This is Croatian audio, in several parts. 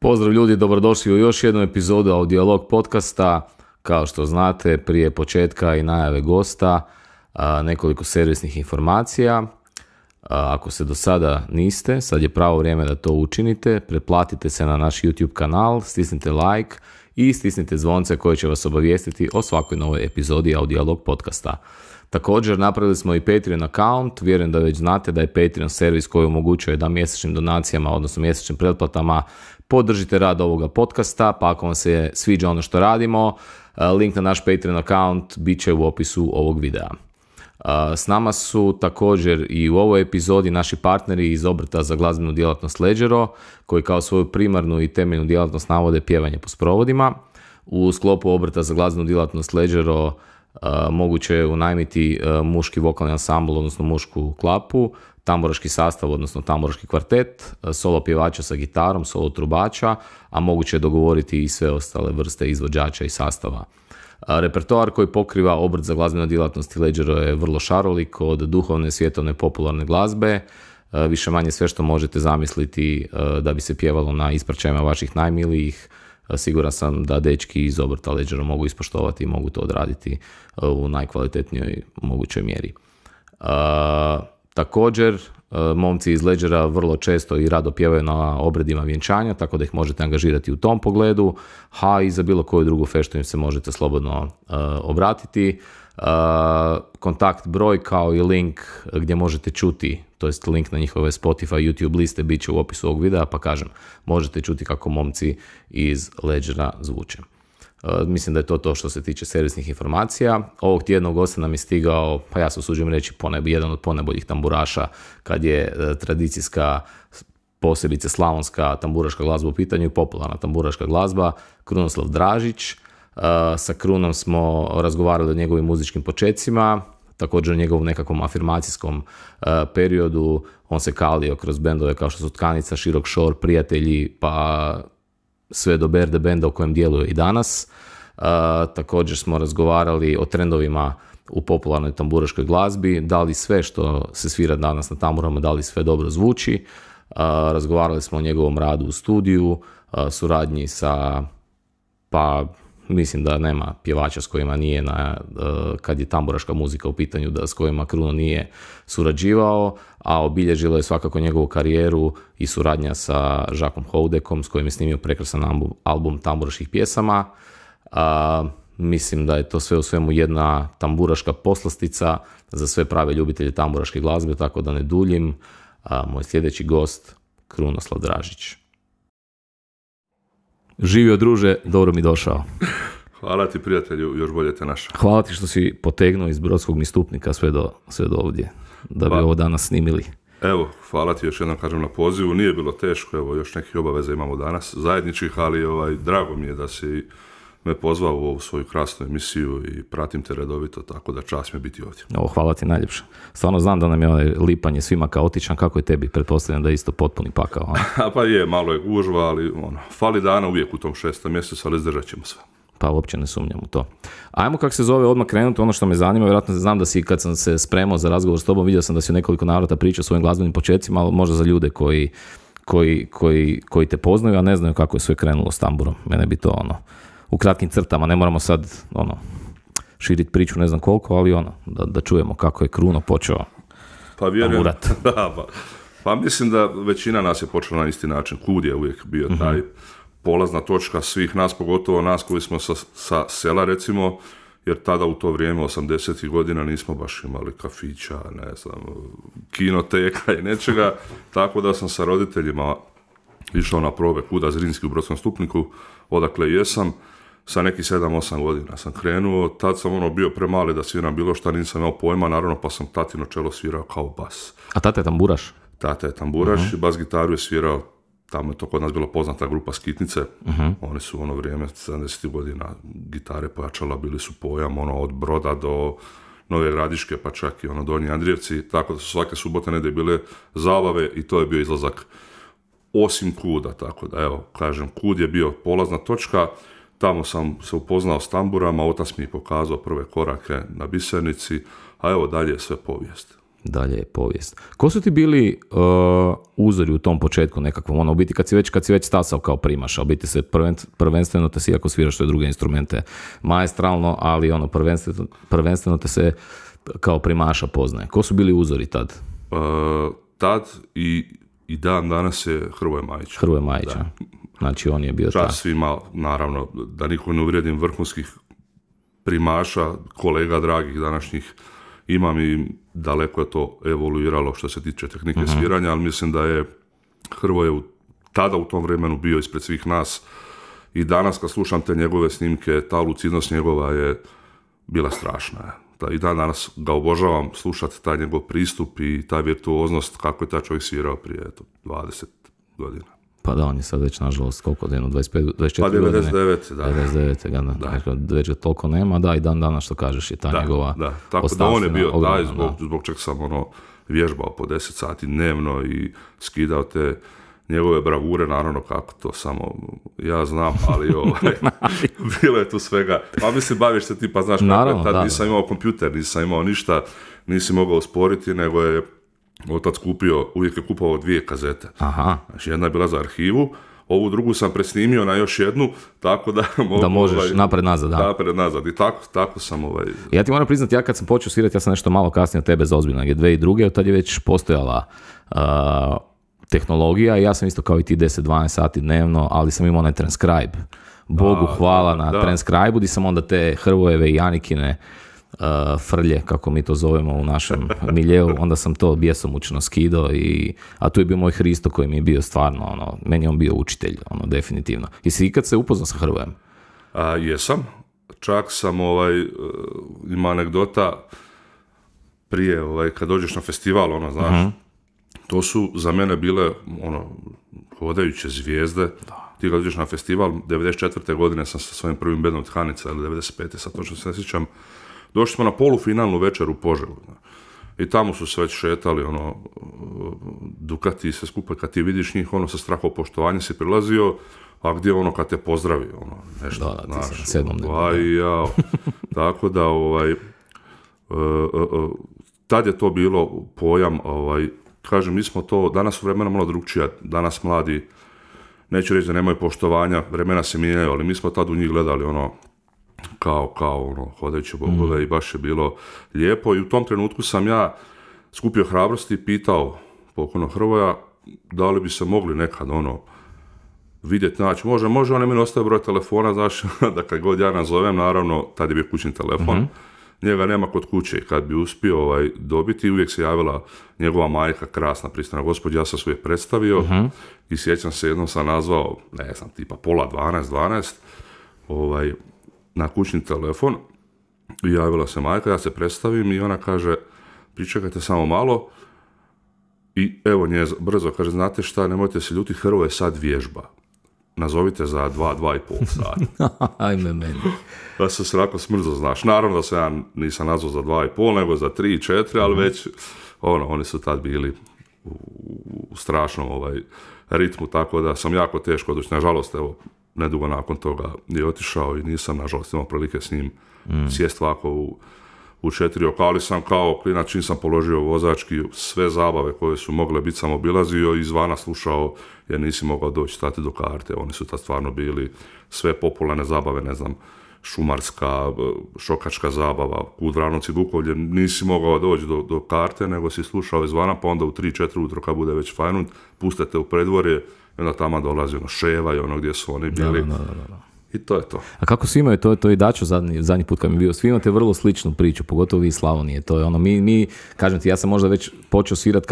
Pozdrav ljudi, dobrodošli u još jednu epizodu Audiolog podcasta. Kao što znate, prije početka i najave gosta, nekoliko servisnih informacija. Ako se do sada niste, sad je pravo vrijeme da to učinite. Pretplatite se na naš YouTube kanal, stisnite like i stisnite zvonce koje će vas obavijestiti o svakoj novoj epizodi Audiolog podcasta. Također napravili smo i Patreon account, vjerujem da već znate da je Patreon servis koji omogućuje da mjesečnim donacijama, odnosno mjesečnim pretplatama, podržite rad ovoga podcasta, pa ako vam se sviđa ono što radimo, link na naš Patreon account bit će u opisu ovog videa. S nama su također i u ovoj epizodi naši partneri iz obrta za glazbenu djelatnost Leggero, koji kao svoju primarnu i temeljnu djelatnost navode pjevanje po sprovodima. U sklopu obrta za glazbenu djelatnost Leggero moguće je unajmiti muški vokalni ansambl, odnosno mušku klapu, tamburaški sastav, odnosno tamburaški kvartet, solo pjevača sa gitarom, solo trubača, a moguće je dogovoriti i sve ostale vrste izvođača i sastava. Repertoar koji pokriva obrt za glazbenu djelatnost Leggero je vrlo šarolik, od duhovne, svjetovne, popularne glazbe, više manje sve što možete zamisliti da bi se pjevalo na ispraćajima vaših najmilijih. Siguran sam da dečki iz obrta Leggero mogu ispoštovati i mogu to odraditi u najkvalitetnijoj mogućoj mjeri. Također, momci iz Leggera vrlo često i rado pjevaju na obredima vjenčanja, tako da ih možete angažirati u tom pogledu, a i za bilo koju drugu feštu im se možete slobodno obratiti. Kontakt broj kao i link gdje možete čuti, to jest link na njihove Spotify, YouTube liste bit će u opisu ovog videa, pa kažem, možete čuti kako momci iz Leggera zvuče. Mislim da je to što se tiče servisnih informacija. Ovog tjednog gosta nam je stigao, pa ja se usuđujem reći, jedan od ponajboljih tamburaša kad je tradicijska, posebice slavonska tamburaška glazba u pitanju i popularna tamburaška glazba, Krunoslav Dražić. Sa Krunom smo razgovarali o njegovim muzičkim počecima, također o njegovom nekakvom afirmacijskom periodu. On se kalio kroz bendove kao što su Tkanica, Širok šor, Prijatelji, pa sve do Berde benda u kojem djeluje i danas. Također smo razgovarali o trendovima u popularnoj tamburaškoj glazbi, da li sve što se svira danas na tamburama, da li sve dobro zvuči. Razgovarali smo o njegovom radu u studiju, suradnji sa, pa mislim da nema pjevača s kojima nije, kad je tamburaška muzika u pitanju, s kojima Kruno nije surađivao, a obilježilo je svakako njegovu karijeru i suradnja sa Žakom Houdekom, s kojim je snimio prekrasan album tamburaških pjesama. Mislim da je to sve u svemu jedna tamburaška poslastica za sve prave ljubitelje tamburaške glazbe, tako da ne duljim. Moj sljedeći gost, Krunoslav Dražić. Živio druže, dobro mi došao. Hvala ti prijatelju, još bolje te našao. Hvala ti što si potegnuo iz Brodskog mi stupnika sve do ovdje, da bi ovo danas snimili. Evo, hvala ti još jednom kažem na pozivu, nije bilo teško, evo još nekih obaveza imamo danas zajedničkih, ali drago mi je da si me pozvao u ovu svoju krasnu emisiju i pratim te redovito, tako da čast mi je biti ovdje. Hvala ti najljepše. Stvarno znam da nam je ovaj lipanje svima kaotičan, kako je tebi? Pretpostavljam da je isto potpuni pakao. Pa je, malo je gužva, ali fali dana uvijek u tom 6. mjesecu, ali izdržat ćemo sve. Pa uopće ne sumnjam u to. Ajmo kako se zove odmah krenuti, ono što me zanima, vjerojatno znam da si, kad sam se spremao za razgovor s tobom, vidio sam da si u nekoliko navrata pričao o svojim glazbenim počecima, ali možda za ljude koji te poznaju, a ne znaju kako je sve krenulo s tamburom. Mene bi to u kratkim crtama, ne moramo sad širiti priču ne znam koliko, ali da čujemo kako je Kruno počeo tamburat. Pa mislim da većina nas je počela na isti način. Kud je uvijek bio taj polazna točka svih nas, pogotovo nas koji smo sa sela recimo, jer tada u to vrijeme 80. godina nismo baš imali kafića, ne znam, kinoteka i nečega, tako da sam sa roditeljima išao na probe Kuda Zrinski u Brodskom stupniku, odakle jesam. Sa nekih 7-8 godina sam krenuo, tad sam bio premali da sviram bilo šta, nisam imao pojma, naravno, pa sam tatino čelo svirao kao bas. A tata je tamburaš? Tata je tamburaš, bas gitaru je svirao, tamo je to kod nas bila poznata grupa Skitnice, oni su u ono vrijeme, 70. godina, gitare pojačala, bili su pojam, od Broda do Nove Gradiške, pa čak i Donji Andrijevci, tako da su svake subote nedjelje bile zabave i to je bio izlazak osim Kuda, tako da evo, kažem, Kud je bio polazna točka. Tamo sam se upoznao s tamburama, otac mi je pokazao prve korake na Bisernici, a evo dalje je sve povijest. Dalje je povijest. Ko su ti bili uzori u tom početku nekakvom, ono, u biti kad si već stasao kao primaš, a u biti se prvenstveno te si, ako sviraš svoje druge instrumente, maestralno, ali ono, prvenstveno te se kao primaša poznaje. Ko su bili uzori tad? Tad i dan danas je Hrvoje Majić. Hrvoje Majić, znači on je bio čast svima, naravno, da nikog ne uvrijedim, vrhunskih primaša, kolega dragih današnjih, imam i daleko je to evoluiralo što se tiče tehnike sviranja, ali mislim da je Hrvoje tada u tom vremenu bio ispred svih nas i danas kad slušam te njegove snimke, ta lucidnost njegova je bila strašna. I dan danas ga obožavam slušati taj njegov pristup i ta virtuoznost kako je taj čovjek svirao prije 20 godina. Pa da, on je sad već, nažalost, koliko je, 24 pa 99, godine. 99, već ga toliko nema, da, i dan danas, što kažeš, je ta njegova tako da on je bio taj, zbog čeg sam vježbao po 10 sati dnevno i skidao te njegove bravure, naravno kako to samo ja znam, ali bilo je tu svega. Pa mislim, baviš se ti, pa znaš kako je tad, nisam imao kompjuter, nisam imao ništa, nisi mogao usporiti, nego je otac kupio, uvijek je kupovao 2 kazete. Aha. Znači, jedna je bila za arhivu, ovu drugu sam presnimio na još jednu, tako da mogu... Da možeš napred-nazad, da. Napred-nazad i tako sam Ja ti moram priznati, ja kad sam počeo svirati, ja sam nešto malo kasnije od tebe za ozbiljno, 2002. Tad je već postojala tehnologija i ja sam isto kao i ti 10-12 sati dnevno, ali sam imao onaj transcribe. Bogu hvala na transcribe-u, gdje sam onda te Hrvojeve i Janikine frlje, kako mi to zovemo u našem miljeu, onda sam to bjesomučno skidao, a tu je bio moj Hristo koji mi je bio stvarno, meni je on bio učitelj, definitivno. Jesi ikad se upoznao sa Hrvojem? Jesam, čak sam ima anegdota prije, kad dođeš na festival, znaš, to su za mene bile, hodajuće zvijezde. Ti kad dođeš na festival, 94. godine sam sa svojim prvim bendom Thanica, ili 95. sad točno se ne sjećam, došli smo na polufinalnu večer u Požegu. I tamo su se već šetali, Dukati i sve skupa, kad ti vidiš njih, sa strahopoštovanjem si prilazio, a gdje kad te pozdravi, nešto, znaš, tako da, tad je to bilo pojam, kažem, mi smo to, danas u vremena malo drugčija, danas mladi, neću reći da nemaju poštovanja, vremena se mijenjaju, ali mi smo tad u njih gledali, kao hodajuće bogove i baš je bilo lijepo i u tom trenutku sam ja skupio hrabrosti i pitao pokojnog Hrvoja da li bi se mogli nekad vidjeti, znači može, on je meni ostavio broj telefona, znaš, da kad god ja nazovem, naravno, tad je bio kućni telefon, njega nema kod kuće, kad bi uspio dobiti, uvijek se javila njegova majka, krasna, pristojna gospođa, ja sam se uvijek predstavio i sjećam se, jednom sam nazvao, ne znam, tipa pola 12, na kućni telefon i javila se majka, ja se predstavim i ona kaže, pričekajte samo malo i evo nje brzo kaže, znate šta, nemojte se ljuti, Hrvoje sad vježba. Nazovite za 2,5 sata. Ajme meni. Da se lako smrzo, znaš. Naravno da se ja nisam nazvao za 2,5, nego za 3-4, ali već oni su tad bili u strašnom ritmu, tako da sam jako teško doći. Nažalost, evo, nedugo nakon toga je otišao i nisam, nažalost, imao prilike s njim sjest ovako u 4 oka, ali sam kao klinac, čim sam položio vozački, sve zabave koje su mogle biti sam obilazio i izvana slušao, jer nisi mogao doći stati do karte. Oni su tad stvarno bili sve popularne zabave, ne znam, šumarska, šokačka zabava, Kud, Vranovci, Bukovlje, nisi mogao doći do karte, nego si slušao izvana, pa onda u 3-4 ujutro kad bude već fajnut, pustite u predvorje i onda tamo dolazi Ševa i gdje su oni bili. Da. I to je to. A kako svi imaju, to i Dačo zadnji put kad mi je bio, svi imate vrlo sličnu priču, pogotovo vi iz Slavonije. To je mi, kažem ti, ja sam možda već počeo svirati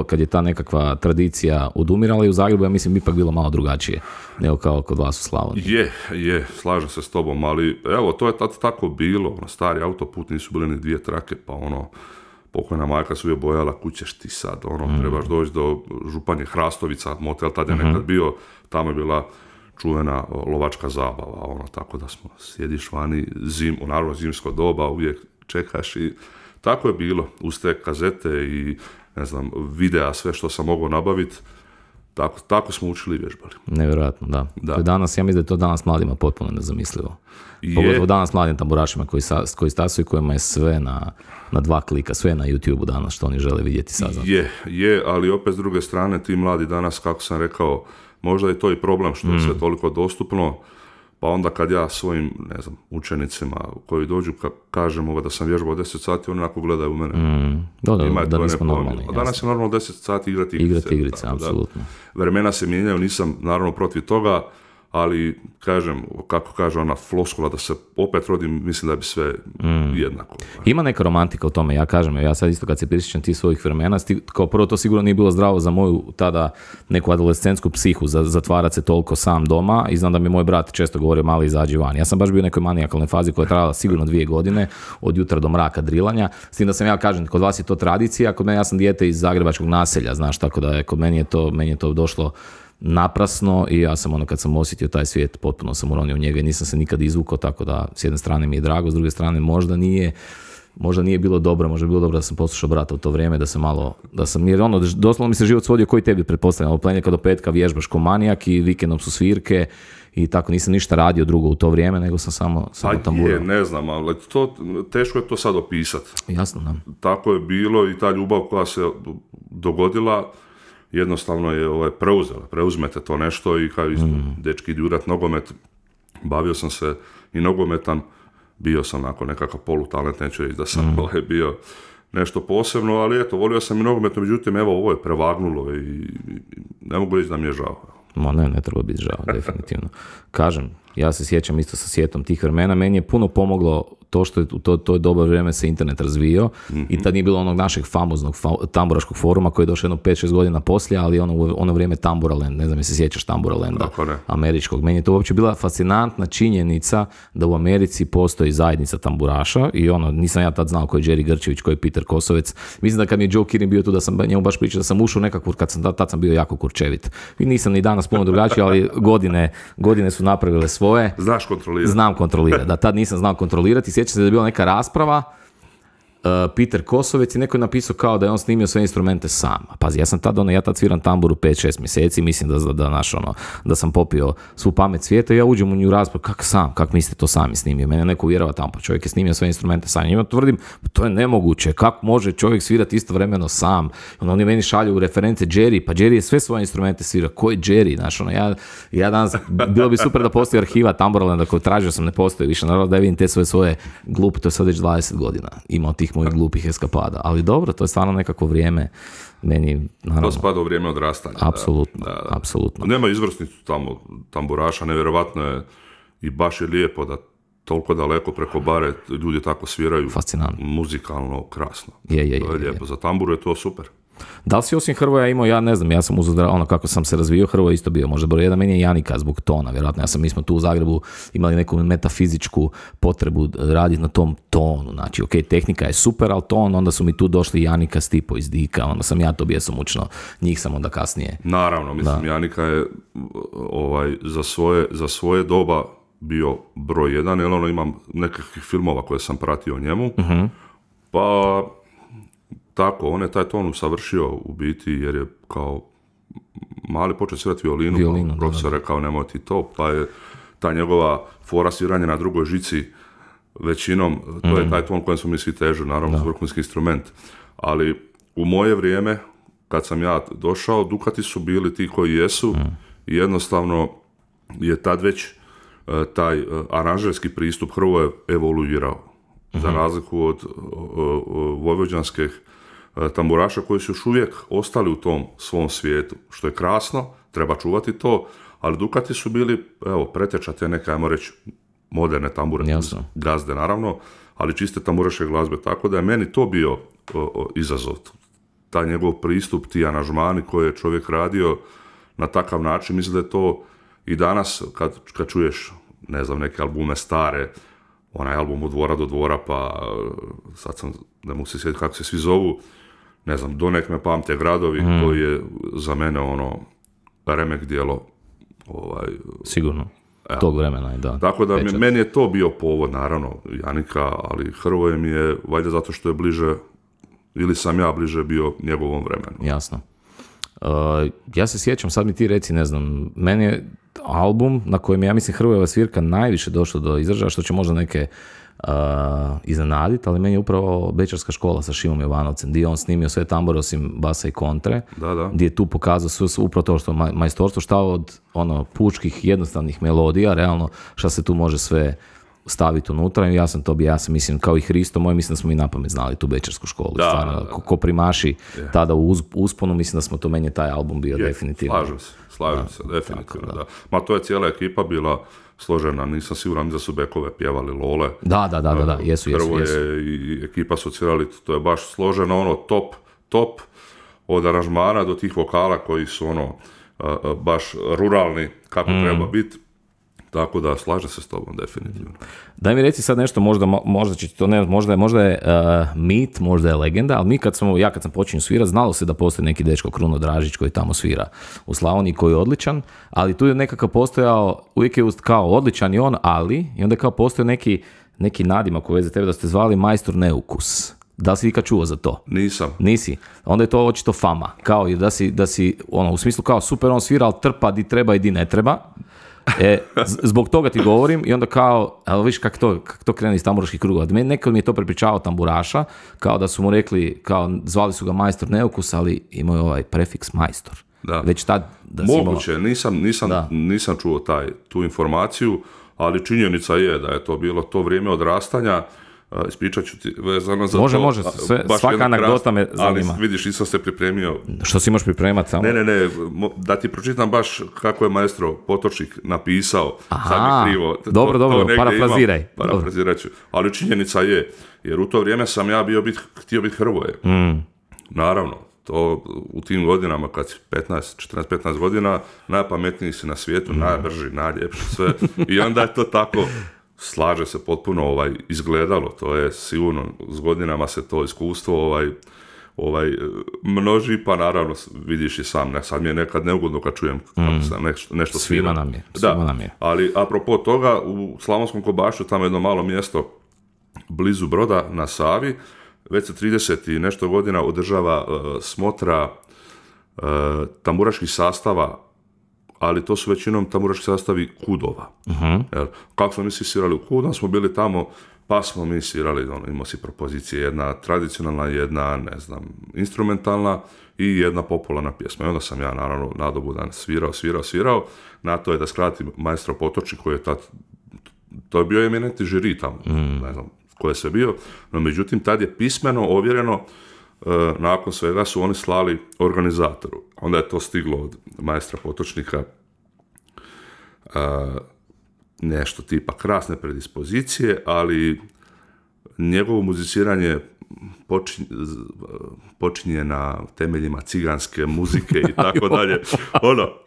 kad je ta nekakva tradicija odumirala i u Zagrebu, ja mislim, ipak bilo malo drugačije nego kao kod vas u Slavoniji. Je, slažem se s tobom, ali evo, to je tako bilo, stari autoput, nisu bili ni 2 trake, pa pokojna majka se uvijek bojala, kućeš ti sad, trebaš doći do Županje Hrastovica, motel tad je nekad bio, tamo je bila čuvena lovačka zabava, tako da smo sjediš vani naravno zimsko doba, uvijek čekaš i tako je bilo, uz te kazete i ne znam, videa, sve što sam mogao nabaviti, Tako smo učili i vježbali. Nevjerojatno, da. To je danas, ja mislim da je to danas mladima potpuno nezamislivo. Pogotovo danas mladim tamburašima koji stasuju, kojima je sve na 2 klika, sve na YouTube-u danas što oni žele vidjeti, saznati. Je, ali opet s druge strane ti mladi danas, kako sam rekao, možda je to i problem što je sve toliko dostupno, pa onda kad ja svojim, ne znam, učenicima koji dođu, kažem da sam vježbao 10 sati, oni onako gledaju u mene. Da nismo normalni. Danas je normalno 10 sati igrati igrice, apsolutno. Vremena se mijenjaju, nisam naravno protiv toga, ali kažem, kako kaže ona floskula da se opet rodim, mislim da bi sve jednako. Ima neka romantika u tome, ja kažem, ja sad isto kad se prisjećam tih svojih vremena, kao prvo to sigurno nije bilo zdravo za moju tada neku adolescentsku psihu, zatvarati se toliko sam doma, i znam da mi moj brat često govorio mali izađi van. Ja sam baš bio u nekoj manijakalnoj fazi koja je trajala sigurno 2 godine, od jutra do mraka drilanja, s tim da sam ja kažem, kod vas je to tradicija, kod mene ja sam dijete iz zagrebačkog naselja, znaš, tako da je kod meni je to došlo naprasno i ja sam kad sam osjetio taj svijet, potpuno sam uronio u njega i nisam se nikad izvukao, tako da s jedne strane mi je drago, s druge strane možda nije bilo dobro, možda je bilo dobro da sam poslušao brata u to vrijeme, jer doslovno mi se život svodio koji tebi pretpostavljam, od ponedjeljka do petka vježbaš ko manijak i vikendom su svirke i tako, nisam ništa radio drugo u to vrijeme, nego sam samo tamburao. Ne znam, ali teško je to sad opisati. Jasno, da. Tako je bilo i ta ljubav koja se dogodila, jednostavno je preuzmete to nešto i kao isto, dečki idu igrat nogomet, bavio sam se i nogometan, bio sam nakon nekakav polutalent, neću reći da sam bio nešto posebno, ali eto, volio sam i nogomet, međutim, evo, ovo je prevagnulo i ne mogu reći da mi je žao. Ne treba biti žao, definitivno. Kažem, ja se sjećam isto sa sjetom tih vremena, meni je puno pomoglo to što je u to doba vrijeme se internet razvio i tad nije bilo onog našeg famoznog tamburaškog foruma koji je došao jedno 5-6 godina poslije, ali ono vrijeme Tamburalend, ne znam je se sjećaš Tamburalenda američkog. Meni je to uopće bila fascinantna činjenica da u Americi postoji zajednica tamburaša i nisam ja tad znao ko je Jerry Grčević, ko je Peter Kosovec. Mislim da kad mi je Joe Kirin bio tu, da sam njemu baš pričao da sam ušao nekako, tad sam bio jako kurčevit. I nisam ni danas puno drugačiji, ali godine su napravile svoje. Znaš kontrolirati. Znam kontrolirati, da tad nisam znao kontrolirati. Sjećam se da je bila neka rasprava, Peter Kosovec i neko je napisao kao da je on snimio sve instrumente sam. Pazi, ja tad sviram tamburu 5-6 mjeseci, mislim da sam popio svu pamet svijeta i ja uđem u nju raspravu, kako mislite to sami snimio? Mene neko uvjerava tamo, pa čovjek je snimio sve instrumente sam. Ja tvrdim, to je nemoguće, kako može čovjek svirati istovremeno sam? Oni meni šalju reference Jerry, pa Jerry je sve svoje instrumente svira. Ko je Jerry? Znaš, ja danas, bilo bi super da postoji arhiva Tamburalenda koju tražio sam, ne postoji više. Naravno da vidim te svoje glupe, to je sad već 20 godina. Imao tih mojih glupih eskapada. Ali dobro, to je stvarno nekako vrijeme meni, naravno. To spada u vrijeme odrastanja. Apsolutno, apsolutno. Nema izvrsnicu tamburaša, nevjerovatno je i baš je lijepo da toliko daleko preko bare ljudi tako sviraju. Fascinantno. Muzikalno, krasno. To je lijepo. Za tamburu je to super. Da li si osim Hrvoja imao, ja ne znam, ja sam uzeo kako sam se razvio, Hrvoje isto bio možda broj jedan, meni je Janika zbog tona, vjerojatno, mi smo tu u Zagrebu imali neku metafizičku potrebu raditi na tom tonu, znači, ok, tehnika je super, ali ton, onda su mi tu došli Janika, Stipo iz Dika, onda sam ja to bjesomučno, njih sam onda kasnije. Naravno, mislim, Janika je za svoje doba bio broj jedan, jer imam nekakvih filmova koje sam pratio o njemu, pa tako, on je taj ton usavršio u biti jer je kao mali počeo svirati violinu, profesor rekao nemoj ti to, pa je ta njegova fora sviranja na drugoj žici većinom, to je taj ton kojem smo mi svi težili, naravno vrhunski instrument, ali u moje vrijeme kad sam ja došao, Dukati su bili ti koji jesu i jednostavno je tad već taj aranžerski pristup Hrvoje evoluirao, za razliku od vojvođanskih tamburaša koji su još uvijek ostali u tom svom svijetu, što je krasno, treba čuvati to, ali Dukati su bili, preteča te neke, ajmo reći, moderne tambure, gazde naravno, ali čiste tamburaške glazbe, tako da je meni to bio izazov, taj njegov pristup, ti aranžmani koje je čovjek radio na takav način, mislim da je to i danas, kad čuješ, ne znam, neke albume stare, onaj album Od dvora do dvora, pa sad sam, ne mogu se sjetiti kako se svi zovu, ne znam, Do nek me pamte gradovi, koji je za mene remek djelo. Sigurno, tog vremena, da. Tako da meni je to bio povod, naravno, Janika, ali Hrvoje mi je, valjda zato što je bliže, ili sam ja bliže bio njegovom vremenu. Jasno. Ja se sjećam, sad mi ti reci, ne znam, meni je album na kojem ja mislim Hrvojeva svirka najviše došlo do izražaja, što će možda neke iznenaditi, ali meni je upravo Bečarska škola sa Šimom Jovanovcem, gdje je on snimio sve tambore osim basa i kontre, gdje je tu pokazao sve upravo to što majstorstvo, šta od pučkih jednostavnih melodija, realno šta se tu može sve staviti unutra. I ja sam mislim, kao i Hristo moj, mislim da smo i napamet znali tu Bečarsku školu. Stvarno, ko primaši tada u usponu, mislim da smo to, meni taj album bio definitivno. Slažem se, definitivno, da. Ma to je cijela ekipa bila složena, nisam siguran da su bekove pjevali Lole. Da, jesu. I ekipa su cijeli, to je baš složeno, top, od aranžmana do tih vokala koji su baš ruralni, kako treba biti. Tako da, slažem se s tobom, definitivno. Daj mi reci sad nešto, možda će to ne, možda je mit, možda je legenda, ali ja kad sam počinio svirati, znalo se da postoji neki dečko Kruno Dražić koji tamo svira u Slavoniji, koji je odličan, ali tu je nekakav postojao, uvijek je kao odličan i on, ali, i onda kao postoji neki nadimak u vezi tebe da ste zvali majstor neukus. Da li si ikad čuo za to? Nisam. Nisi? Onda je to očito fama, kao da si u smislu kao super on svira, ali trpa di treba i di ne treba. Zbog toga ti govorim i onda kao, ali viš kako to krene iz tamburaških krugova. Neko mi je to prepričavao tamburaša, kao da su mu rekli, kao zvali su ga majstor neukus, ali imao je ovaj prefiks majstor. Da. Već tad da moguće, nisam čuo tu informaciju, ali činjenica je da je to bilo to vrijeme odrastanja. Ispričat ću ti vezano za to. Može, svaka anegdota me zanima. Ali vidiš, nisam se pripremio. Što si imaš pripremat samo? Ne, da ti pročitam baš kako je maestro Potočnik napisao. Sad mi krivo. Dobro, parafraziraj. Parafrazirat ću. Ali činjenica je, jer u to vrijeme sam ja htio biti Hrvoje. Naravno, to u tim godinama, kad si 14-15 godina, najpametniji si na svijetu, najbrži, najljepši, sve. I onda je to tako, slaže se potpuno izgledalo, to je sigurno, s godinama se to iskustvo množi, pa naravno vidiš i sam, sad mi je nekad neugodno kad čujem kako sam nešto svima nam je. Ali apropo toga, u Slavonskom Kobašu, tamo je jedno malo mjesto blizu Broda na Savi, već se 30 i nešto godina održava smotra tamburaških sastava, ali to su većinom tamburaški sastavi kudova. Kako smo mi svirali u kudu, smo bili tamo, pa smo mi svirali, imao si propozicije, jedna tradicionalna, jedna, ne znam, instrumentalna i jedna popularna pjesma. I onda sam ja, naravno, nadobudan svirao. Na to je, da skratim, maestro Potočnik, koji je tad, to je bio eminentni žiri tamo, ne znam ko je sve bio, no međutim, tad je pismeno, ovjereno, nakon svega su oni slali organizatoru. Onda je to stiglo od maestra Potočnika, nešto tipa krasne predispozicije, ali njegovo muziciranje počinje na temeljima ciganske muzike i tako dalje.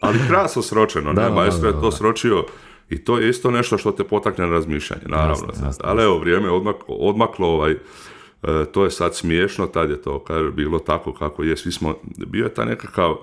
Ali krasno sročeno, maestro je to sročio i to je isto nešto što te potakne na razmišljanje, naravno. Ali evo, vrijeme je odmaklo, to je sad smiješno, tad je to bilo tako kako je, svi smo, bio je taj nekakav,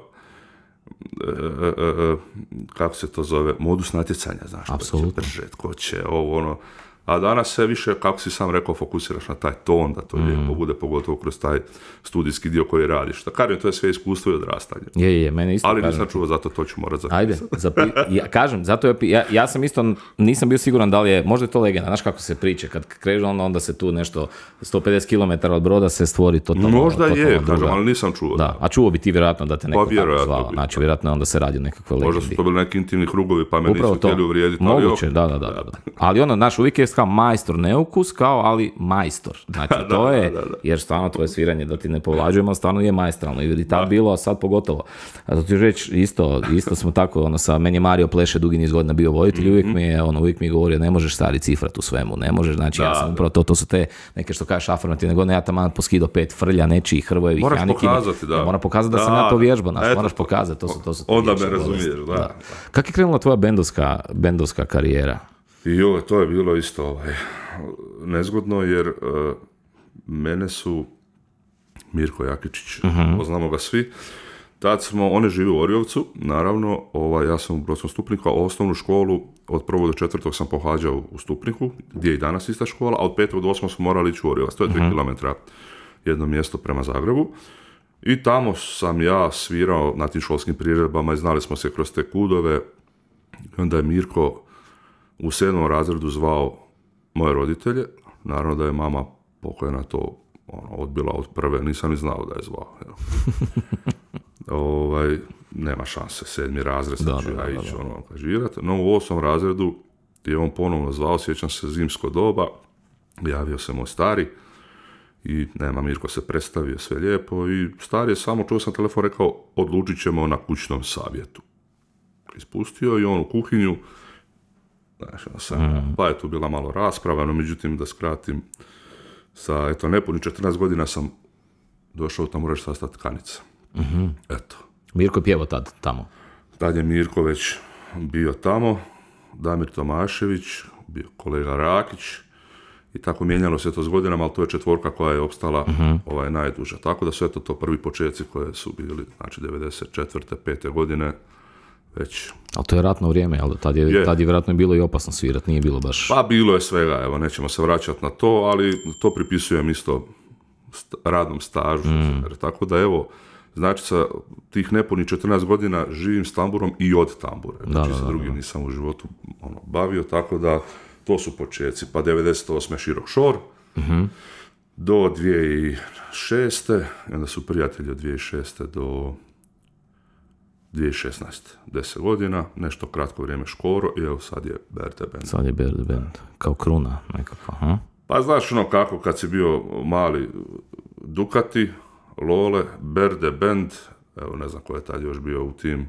kako se to zove, modus natjecanja, znaš, ko će držet, ko će ovo, ono, a danas se više, kako si sam rekao, fokusiraš na taj ton, da to lijepo bude, pogotovo kroz taj studijski dio koji radiš. Kažem, to je sve iskustvo i odrastanje. Je, mene isto. Ali nisam čuo, zato to ću morat zapisati. Ajde, kažem, zato ja sam isto, nisam bio siguran da li je, možda je to legenda, znaš kako se priče, kad kreže onda se tu nešto, 150 km od Broda se stvori totalno. Možda je, kažem, ali nisam čuo. Da, a čuo bi ti vjerojatno da te neko tako zvao, znači vjerojatno onda se radi o nekakvoj legendi. Možda su to bili neki intimni krugovi, pa me nisu htjeli uvrijediti. Moguće, da. Ali naš uvijek je kao majstor neukus, ali majstor. Znači, to je, jer stvarno tvoje sviranje, da ti ne povlađujemo, stvarno je majstralno. I tad bilo, a sad pogotovo. A to ti reći, isto smo tako, meni je Mario Pleše dugi niz godina bio voditelj, uvijek mi je govorio, ne možeš stari cifrat u svemu, ne možeš, znači ja sam upravo to su te neke što kažeš afirmativne godine, ja tamo poskido 5 frlja, nečijih Hrvojevih, moraš pokazati, da. Moram pokazati da sam ja to vježbao, moraš pokazati, to su onda me razumiješ, da. Kako je krenula tvoja bendovska karijera? To je bilo isto nezgodno, jer mene su Mirko Jakičić, poznamo ga svi, tad oni živi u Orjovcu, naravno, ja sam u Brodskom Stupniku, a osnovnu školu od 1. do 4. sam pohađao u Stupniku, gdje je i danas ista škola, a od 5. do 8. smo morali ići u Orjovac, to je 3 km jedno mjesto prema Zagrebu. I tamo sam ja svirao na tim školskim priredbama i znali smo se kroz te kudove. I onda je Mirko u 7. razredu zvao moje roditelje. Naravno da je mama pokojna to odbila od prve, nisam ni znao da je zvao. Nema šanse, 7. razred, sad ću ja ići angažirati. No u 8. razredu je on ponovno zvao, sjećam se, zimsko doba, javio se moj stari i nema, Mirko se predstavio, sve lijepo i stari je samo, čuo sam telefon, rekao odlučit ćemo na kućnom savjetu. Ispustio i on u kuhinju, pa je tu bila malo rasprava, no međutim da skratim, sa nepuni 14 godina sam došao u Tamburaši sastati Kanica. Eto. Mirko je pjevao tad tamo? Tad je Mirko već bio tamo, Damir Tomašević, bio kolega Rakić i tako mijenjalo se to s godinama, ali to je 4 koja je opstala najduža. Tako da su to prvi početci koje su bili, znači 94. 5. godine već. Ali to je ratno vrijeme, ali tad je vjerojatno bilo i opasno svirat, nije bilo baš... Pa bilo je svega, evo, nećemo se vraćati na to, ali to pripisujem isto radnom stažu. Tako da evo, znači sa tih nepunih 14 godina živim s tamburom i od tambure. Znači sa drugim nisam u životu bavio, tako da to su početci. Pa 98. Širok šor, do 2006. I onda su prijatelji od 2006. do 2016. 10 godina, nešto kratko vrijeme Škoro i evo sad je Berde Band. Sad je Berde Band, kao kruna nekako, ha? Pa znaš kako kad si bio mali Ducati, Lole, Berde Band, evo ne znam ko je tad još bio u tim,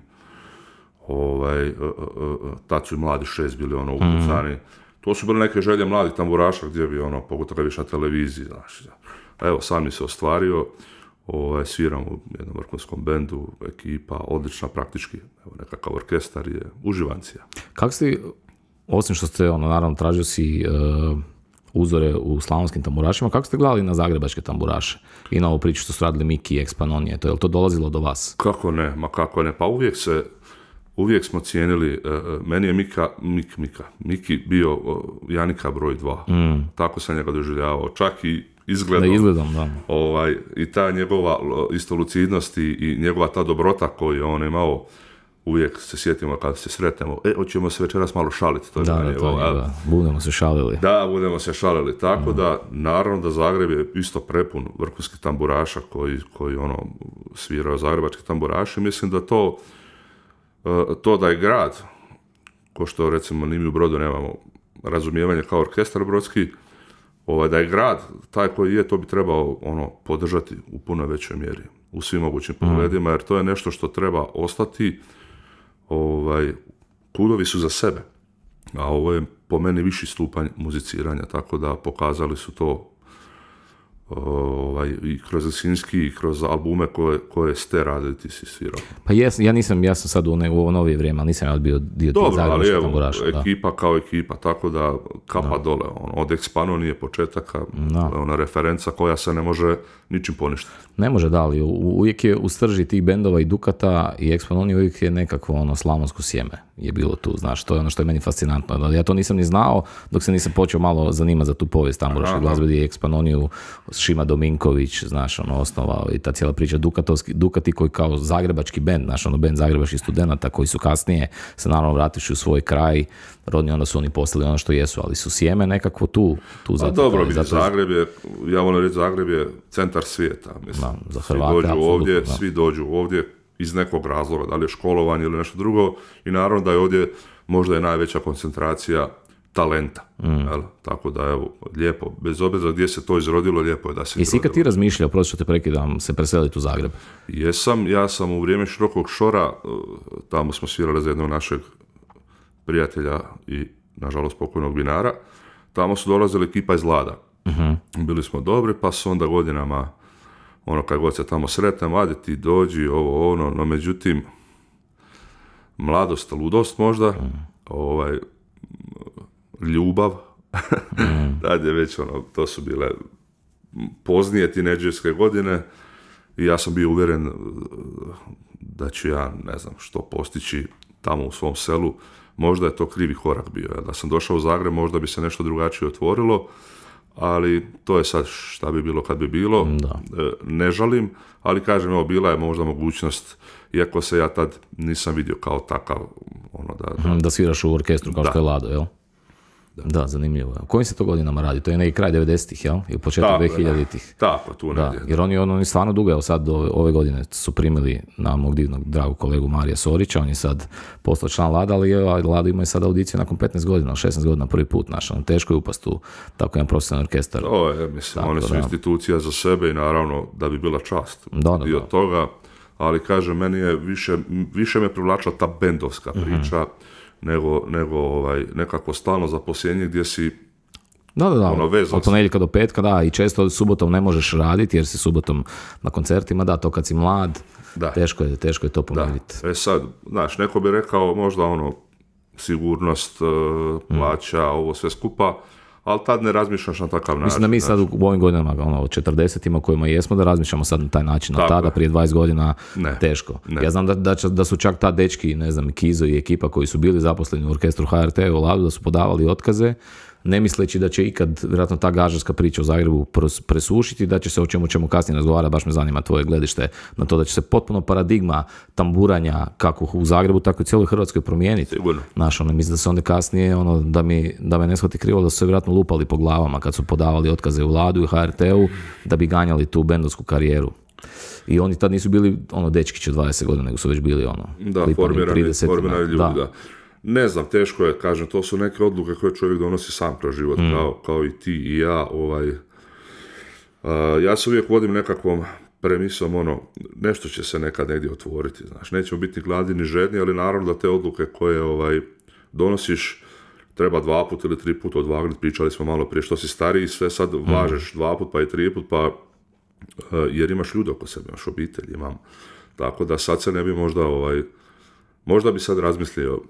tad su i mladi 6 bili upucani. To su bile neke želje mladih tamburaša gdje bi pogotovo više na televiziji, znaš. A evo, sam mi se ostvario, sviram u jednom vrhunskom bendu, ekipa, odlična praktički, evo, nekakav orkestar je uživancija. Kako si, osim što ste, naravno, tražio si uzore u slavonskim tamburašima, kako ste gledali na zagrebačke tamburaše i na ovu priču što su radili Miki i Ekspanonije, je li to dolazilo do vas? Kako ne, pa uvijek smo cijenili, meni je Miki bio Janika broj 2, tako sam njega doživljavao, čak i izgledom, da. I ta njegova isto lucidnost i njegova ta dobrota koju je on imao, uvijek se sjetimo kada se sretnemo, hoćemo se večeras malo šaliti. Budemo se šalili. Da, budemo se šalili, tako da, naravno da Zagreb je isto prepun vrhunskih tamburaša koji sviraju zagrebački tamburaši. Mislim da to da je grad, ko što recimo ni mi u Brodu nemamo razumijevanje kao orkestar brodski, da je grad taj koji je, to bi trebao podržati u puno većoj mjeri, u svim mogućim pogledima, jer to je nešto što treba ostati. Kudovi su za sebe, a ovo je po meni viši stupanj muziciranja, tako da pokazali su to i kroz Lisinski i kroz albume koje ste radili, ti si svirao. Pa ja sam sad u novije vrijeme, ali nisam bio dio tih zagrebačkih tamburaša. Ekipa kao ekipa, tako da kapa dole. Od Ekspanonije početaka, ona referenca koja se ne može ničim poništiti. Ne može, da, ali uvijek je u srži tih bendova i Dukata i Ekspanonije uvijek je nekakvo slavonsko sjeme je bilo tu, znaš, to je ono što je meni fascinantno. Ja to nisam ni znao dok se nisam počeo malo zanimati za tu povijest tamburaške glazbe, gdje je Ekspanoniju Šima Dominković, znaš, osnovao i ta cijela priča Dukati koji kao zagrebački bend, znaš, bend zagrebačkih studenata koji su kasnije se naravno vratiši u svoj kraj, rodni, onda su oni postali ono što jesu, ali su sjeme nekako tu zato. Dobro, Zagreb je, ja volim reći, Zagreb je centar svijeta, mislim. Za Hrvate, svi dođu ovdje iz nekog razloga, da li je školovanje ili nešto drugo, i naravno da je ovdje možda je najveća koncentracija talenta. Tako da, evo, lijepo, bez obzira gdje se to izrodilo, lijepo je da se izrodilo. Jesi kad ti razmišljao, prosto što te prekidam, se preseliti u Zagreb? Jesam, ja sam u vrijeme Širokog šora, tamo smo svirali za jednog našeg prijatelja i, nažalost, pokojnog vinara, tamo su dolazili ekipa iz Lada. Bili smo dobri, pa su onda godinama, kad god se tamo sretnemo, ajde ti dođi, no međutim, mladost, ludost možda, ljubav, tad je već to su bile poznije tinejdžerske godine i ja sam bio uvjeren da ću ja, ne znam što, postići tamo u svom selu. Možda je to krivi korak bio. Da sam došao u Zagreb, možda bi se nešto drugačije otvorilo, ali to je sad šta bi bilo kad bi bilo. Ne žalim, ali kažem, evo, bila je možda mogućnost, iako se ja tad nisam vidio kao takav, ono da sviraš u orkestru kao što je Lado, jel? Da, zanimljivo. U kojim se to godinama radi? To je neki kraj 90-ih, jel? I početak 2000-ih. Tako, tu negdje. Jer oni stvarno dugo, evo sad ove godine su primili na mog divnog dragog kolegu Marija Sorića, on je sad postao član Lada, ali Lado ima je sad audiciju nakon 15 godina, 16 godina prvi put, teško je upast u tako jedan profesionalni orkestar. To je, mislim, one su institucija za sebe i naravno da bi bila čast dio toga, ali kažem, meni je više me privlačila ta bendovska priča, nego nekako stalno zaposlenje gdje si vezan. Od ponedjeljka do petka, i često subotom ne možeš raditi jer si subotom na koncertima, to kad si mlad, teško je to pomiriti. Sad, znaš, neko bi rekao možda sigurnost, plaća, ovo sve skupa, ali tad ne razmišljaš na takav način. Mislim da mi sad u ovim godinama, od 40-ima kojima jesmo, da razmišljamo sad na taj način, a tada prije 20 godina teško. Ja znam da su čak ta dečki, ne znam, Kizo i ekipa koji su bili zaposleni u orkestru HRT u Ladu, da su podavali otkaze, ne misleći da će ikad, vjerojatno, ta gažarska priča u Zagrebu presušiti, da će se, o čemu ćemo kasnije razgovarati, baš me zanima tvoje gledište na to, da će se potpuno paradigma tamburanja kako u Zagrebu, tako i u cijeloj Hrvatskoj promijeniti. Sigurno. Mislim da se onda kasnije, da me ne shvati krivo, da su se vjerojatno lupali po glavama kad su podavali otkaze u Ladu i HRT-u, da bi ganjali tu bendovsku karijeru. I oni tad nisu bili dečkići od 20 godina, nego su već bili formirani ljudi, da. Ne znam, teško je, kažem, to su neke odluke koje čovjek donosi sam kroz život, kao i ti i ja. Ja se uvijek vodim nekakvom premisom, nešto će se nekad negdje otvoriti, znaš, nećemo biti gladni ni žedni, ali naravno da te odluke koje donosiš treba 2 put ili 3 put odvagnuti. Pričali smo malo prije, što si stariji, sve sad važeš 2 put pa i 3 put, pa jer imaš ljude oko sebe, imaš obitelj, imam. Tako da sad se ne bi možda bi sad razmislio.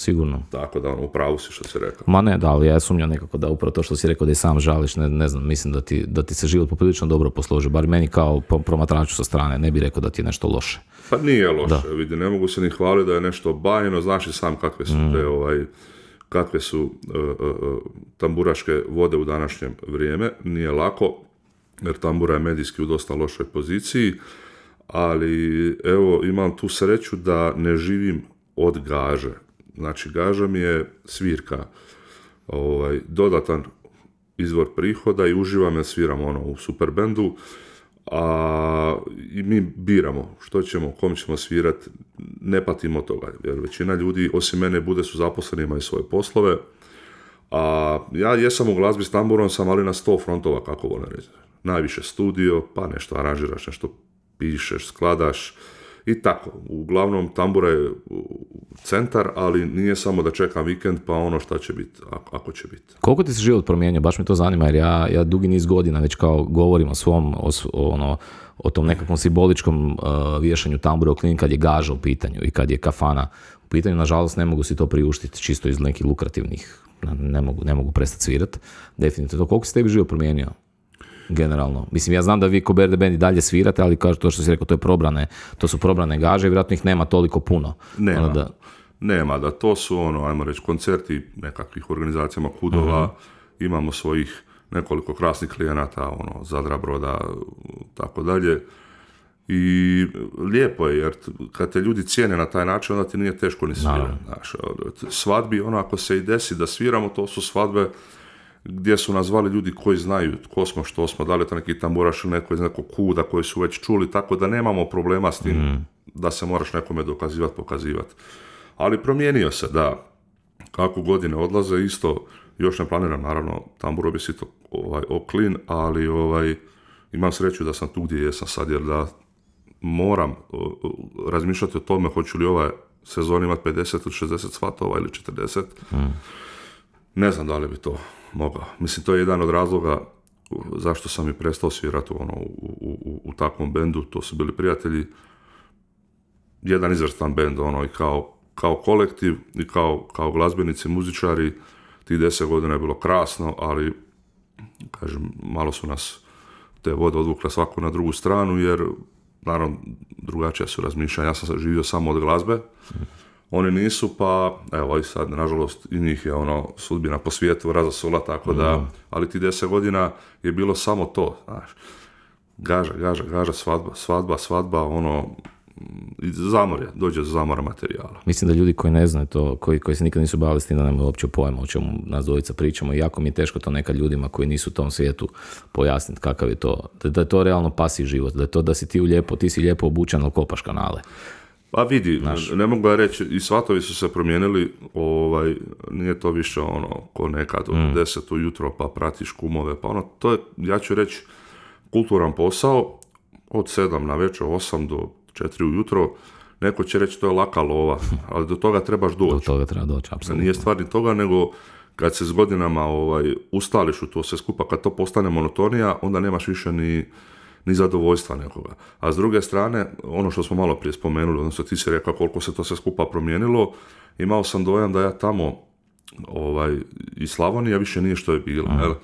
Sigurno. Tako da, upravo si što si rekao. Ma ne, ali ja sumnjam nekako da upravo to što si rekao da i sam žališ, ne znam, mislim da ti se život poprilično dobro posloži, bar meni kao promatraču sa strane, ne bih rekao da ti je nešto loše. Pa nije loše, vidi, ne mogu se ni hvaliti da je nešto bajno, znaš i sam kakve su tamburaške vode u današnjem vrijeme, nije lako, jer tambura je medijski u dosta lošoj poziciji, ali evo, imam tu sreću da ne živim od gaže. Znači, gaža mi je svirka, dodatan izvor prihoda i uživam jer sviram u super bendu, i mi biramo što ćemo, kom ćemo svirati, ne patimo toga, jer većina ljudi, osim mene, bude su zaposleni, imaju svoje poslove, a ja jesam u glazbi s tamburom, sam ali na 100 frontova, kako volim reći. Najviše studio, pa nešto aranžiraš, nešto pišeš, skladaš, i tako. Uglavnom, tambura je centar, ali nije samo da čekam vikend, pa šta će biti, ako će biti. Koliko ti se život promijenio? Baš me to zanima, jer ja dugi niz godina već kao govorim o tom nekakvom simboličkom vješanju tambura u klin kad je gaža u pitanju i kad je kafana u pitanju. Nažalost, ne mogu si to priuštiti čisto iz nekih lukrativnih, ne mogu prestati svirati. Definitivno. Koliko se tebi život promijenio? Generalno. Mislim, ja znam da vi ko Berde Band i dalje svirate, ali kao to što si rekao, to su probrane gaže i vjerojatno ih nema toliko puno. Nema, to su ajmo reći, koncerti nekakvih organizacijama KUD-ova, imamo svojih nekoliko krasnih klijenata, Zadra, Broda, tako dalje. I lijepo je, jer kad te ljudi cijene na taj način, onda ti nije teško ni svirati. Svadbi, ako se i desi da sviramo, to su svadbe gdje su nas zvali ljudi koji znaju tko smo, što smo, da li je to neki tamburaš ili neko iz nekog KUD-a koji su već čuli, tako da nemamo problema s tim da se moraš nekome dokazivati, pokazivati. Ali promijenio se, da, kako godine odlaze, isto, još ne planiram, naravno, tamburo bi si to oklin, ali imam sreću da sam tu gdje jesam sad, jer da moram razmišljati o tome hoću li ova sezona imati 50 ili 60 svatova ili 40, ne znam da li bi to mogao. Mislim, to je jedan od razloga zašto sam i prestao svirati u takvom bendu. To su bili prijatelji, jedan izvrstan bend, i kao kolektiv i kao glazbenici, muzičari. Tih 10 godina je bilo krasno, ali kažem, malo su nas te vode odvukle svaku na drugu stranu, jer naravno drugačija su razmišljanja. Ja sam živio samo od glazbe, oni nisu, pa evo i sad, nažalost, i njih je sudbina po svijetu razasula, tako da, ali ti 10 godina je bilo samo to, znaš, gaža, svadba, zamor dođe do zamora materijala. Mislim da ljudi koji ne znaju to, koji se nikad nisu bavili s tim, da nemaju uopće pojma o čemu nas dvojica pričamo, i jako mi je teško to nekad ljudima koji nisu u tom svijetu pojasniti kakav je to, da je to realno pasiji život, da je to da si ti si lijepo obučen, ali kopaš kanale. Pa vidi, ne mogu ja reći, i svatovi su se promijenili, nije to više ko nekad od 10 ujutro pa pratiš kumove, pa to je, ja ću reći, kulturan posao, od 7 na večer, 8 do 4 ujutro, neko će reći to je laka lova, ali do toga trebaš doći. Do toga treba doći, apsolutno. Nije stvar ni toga, nego kad se s godinama ustališ u to sve skupa, kad to postane monotonija, onda nemaš više ni zadovoljstva nekoga. A s druge strane, ono što smo malo prije spomenuli, odnosno ti si rekao koliko se to sve skupa promijenilo, imao sam dojam da ja tamo iz Slavonija više nije što je bilo.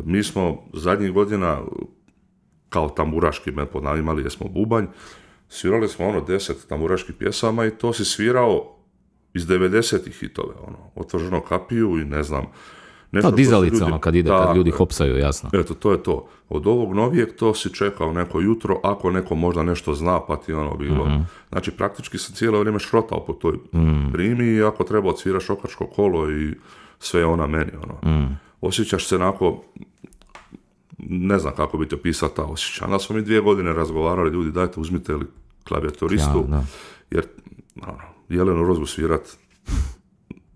Mi smo zadnjih godina kao tamburaški bend imali jesmo bubanj, svirali smo 10 tamburaških pjesama i to si svirao iz 90-ih hitove, Otvrženo kapiju i ne znam. To dizalica, kad ljudi hopsaju, jasno. Eto, to je to. Od ovog novijeg to si čekao neko jutro, ako neko možda nešto zna, pa ti bilo. Znači, praktički sam cijelo vrijeme šrotao po toj primi i ako treba odsviraš šokačko kolo i sve je ona meni, Osjećaš se onako, ne znam kako bi te opisao ta osjećaj. Onda smo mi 2 godine razgovarali, ljudi, dajte uzmite li klavijaturistu, jer Jelenu Rozgu svirat,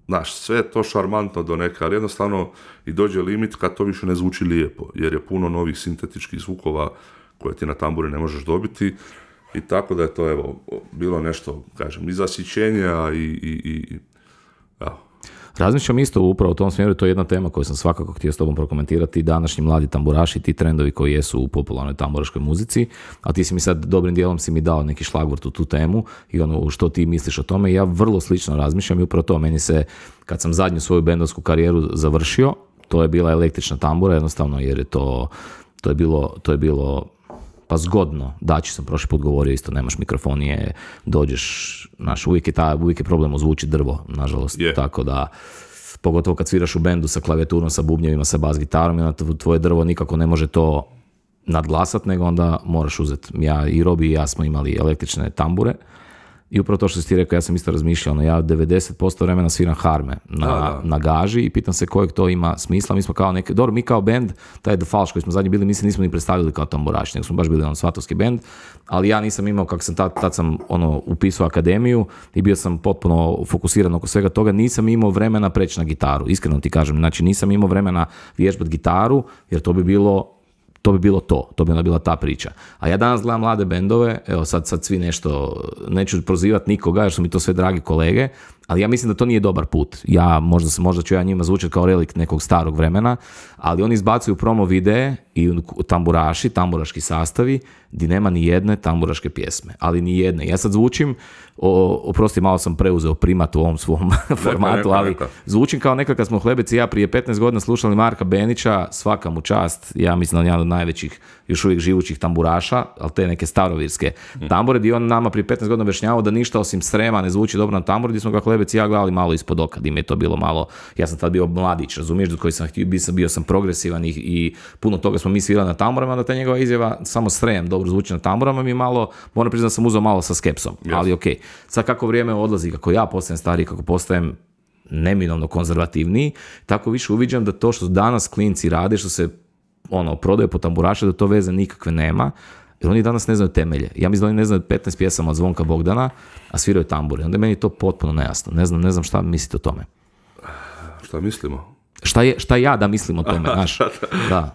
znaš, sve je to šarmantno do neke, ali jednostavno i dođe limit kad to više ne zvuči lijepo, jer je puno novih sintetičkih zvukova koje ti na tamburi ne možeš dobiti, i tako da je to, evo, bilo nešto, kažem, i zasićenja i Razmišljam isto upravo u tom smjeru, to je jedna tema koju sam svakako htio s tobom prokomentirati, današnji mladi tamburaši, ti trendovi koji jesu u popularnoj tamburaškoj muzici, a ti si mi sad dobrim dijelom si mi dao neki šlagvort u tu temu i što ti misliš o tome, i ja vrlo slično razmišljam i upravo to, meni se, kad sam zadnju svoju bendovsku karijeru završio, to je bila električna tambura, jednostavno jer je to je bilo pa zgodno. Dači sam prošli put govorio isto, nemaš mikrofonije, dođeš, uvijek je problem ozvučiti drvo, nažalost, tako da, pogotovo kad sviraš u bendu sa klavijaturom, sa bubnjevima, sa bas gitarom, i onda tvoje drvo nikako ne može to nadglasat, nego onda moraš uzeti. Ja i Robi i ja smo imali električne tambure, i upravo to što si ti rekao, ja sam isto razmišljao, ja 90% vremena sviram harme na gaži i pitam se kojeg to ima smisla. Mi smo kao mi kao bend, taj The Falš koji smo zadnji bili, nismo ni predstavili kao tamburaši, nego smo baš bili svatovski bend, ali ja nisam imao, kako sam tad sam upisao akademiju i bio sam potpuno fokusiran oko svega toga, nisam imao vremena preći na gitaru, iskreno ti kažem, znači nisam imao vremena vježbati gitaru, jer to bi bilo to bi onda bila ta priča. A ja danas gledam mlade bendove, evo sad svi nešto, neću prozivati nikoga jer su mi to sve dragi kolege, ali ja mislim da to nije dobar put. Možda ću ja njima zvučati kao relikt nekog starog vremena, ali oni izbacuju promo videe i tamburaški sastavi gdje nema ni jedne tamburaške pjesme, ali ni jedne. Ja sad zvučim, oprosti, malo sam preuzeo primat u ovom svom formatu, ali zvučim kao nekad kad smo Hlebec i ja prije 15 godina slušali Marka Benića, svaka mu čast, ja mislim da je jedan od najvećih još uvijek živućih tamburaša, ali te neke starovirske tambure, gdje on nama prije 15 godina objašnjavao da ništa osim Srema ne zvuči dobro na tamburi, gdje smo ga Hlebec i ja gledali malo ispod oka, gdje mi je to bilo malo, ja sam tad bio mladić, razumiješ, do koji sam htio, bio sam progresivan i puno toga smo mi svirali na tamburama, da ta njegova izjava samo Srem dobro zvuči na tamburama mi malo, moram priznati da sam uzeo malo sa skepsom, ali okej. Sad kako vrijeme odlazi, kako ja postajem stariji, kako postajem neminovno konzervativniji, tako više uviđam da to što danas klinci rade, što se prodaje po tamburaše, da to veze nikakve nema, jer oni danas ne znaju temelje. Ja mislim da oni ne znaju 15 pjesama od Zvonka Bogdana, a sviraju tambure. Onda je meni to potpuno nejasno. Ne znam šta mislite o tome. Šta mislimo? Šta ja da mislim o tome, znaš? Da.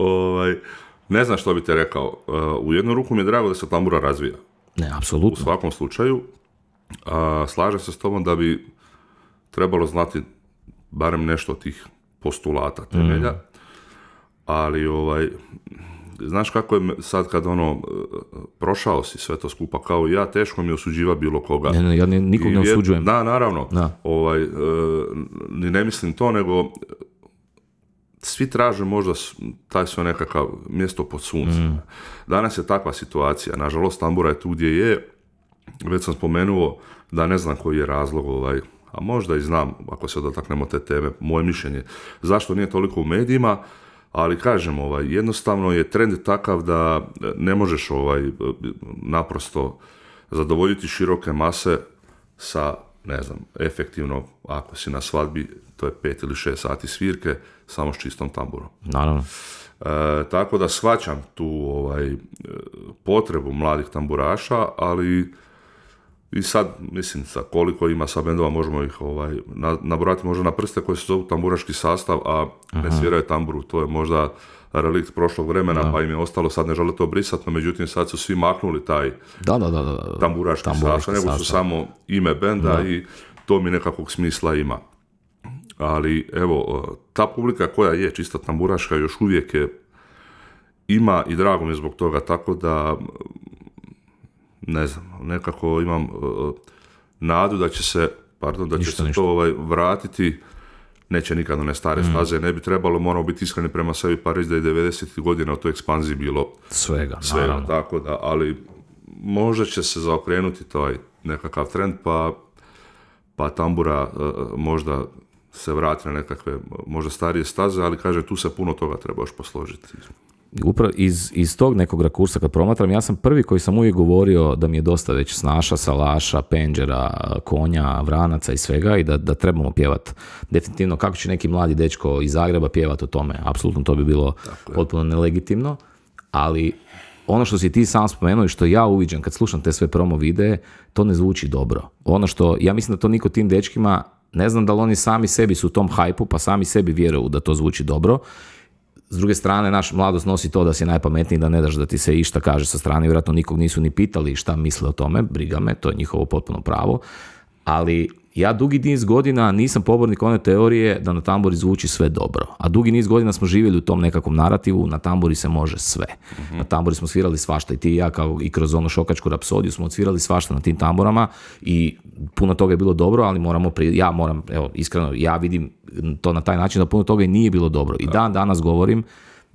Ne znam što bi te rekao. U jednu ruku mi je drago da se tambura razvija. Ne, apsolutno. U svakom slučaju. Slažem se s tobom da bi trebalo znati barem nešto od tih postulata temelja. Ali znaš kako je sad kad prošao si sve to skupa kao ja, teško mi osuđiva bilo koga. Ne, ja nikog ne osuđujem. Da, naravno. Da. Ni ne mislim to, nego svi traže možda taj svoj nekakav mjesto pod suncem. Danas je takva situacija. Nažalost, tambura je tu gdje je već sam spomenuo da ne znam koji je razlog, a možda i znam, ako se dotaknemo te teme, moje mišljenje, zašto nije toliko u medijima, ali kažem, jednostavno je trend takav da ne možeš naprosto zadovoljiti široke mase sa, ne znam, efektivno, ako si na svadbi, to je 5 ili 6 sati svirke, samo s čistom tamburom. Naravno. Tako da shvaćam tu potrebu mladih tamburaša, ali i sad, mislim, sa koliko ima sa bendova, možemo ih nabrojati možda na prste koji se zovu tamburaški sastav, a ne sviraju tamburu. To je možda relikt prošlog vremena, pa im je ostalo, sad ne žele to brisati, no međutim sad su svi maknuli taj tamburaški sastav, nego su samo ime benda i to mi nekakvog smisla ima. Ali evo, ta publika koja je čista tamburaška još uvijek je ima i drago mi je zbog toga, tako da ne znam, nekako imam nadu da će se to vratiti. Neće nikad one stare staze, ne bi trebalo, moramo biti iskreni prema sebi, pa reći da je 90. godina u toj ekspanziji bilo svega, tako da, ali možda će se zaokrenuti taj nekakav trend, pa tambura možda se vrati na nekakve možda starije staze, ali kaže, tu se puno toga treba još posložiti. Upravo iz tog nekog rakursa kad promatram, ja sam prvi koji sam uvijek govorio da mi je dosta već snaša, salaša, penđera, konja, vranaca i svega i da trebamo pjevati. Definitivno, kako će neki mladi dečko iz Zagreba pjevati o tome? Apsolutno to bi bilo potpuno nelegitimno, ali ono što si ti sam spomenuo i što ja uviđam kad slušam te sve promo videe, to ne zvuči dobro. Ono što, ja mislim da to niko tim dečkima, ne znam da li oni sami sebi su u tom hajpu, pa sami sebi vjeruju da to zvuči dobro. S druge strane, naš mladost nosi to da si najpametniji, da ne daš da ti se išta kaže sa strane, vjerojatno nikog nisu ni pitali šta misle o tome, briga me, to je njihovo potpuno pravo, ali ja dugi niz godina nisam pobornik one teorije da na tamburi zvuči sve dobro, a dugi niz godina smo živjeli u tom nekakvom narativu, na tamburi se može sve. Na tamburi smo svirali svašta i ti i ja, kao i kroz ono šokačku rapsodiju smo odsvirali svašta na tim tamburama i puno toga je bilo dobro, ali iskreno, ja vidim to na taj način da puno toga i nije bilo dobro. I dan danas govorim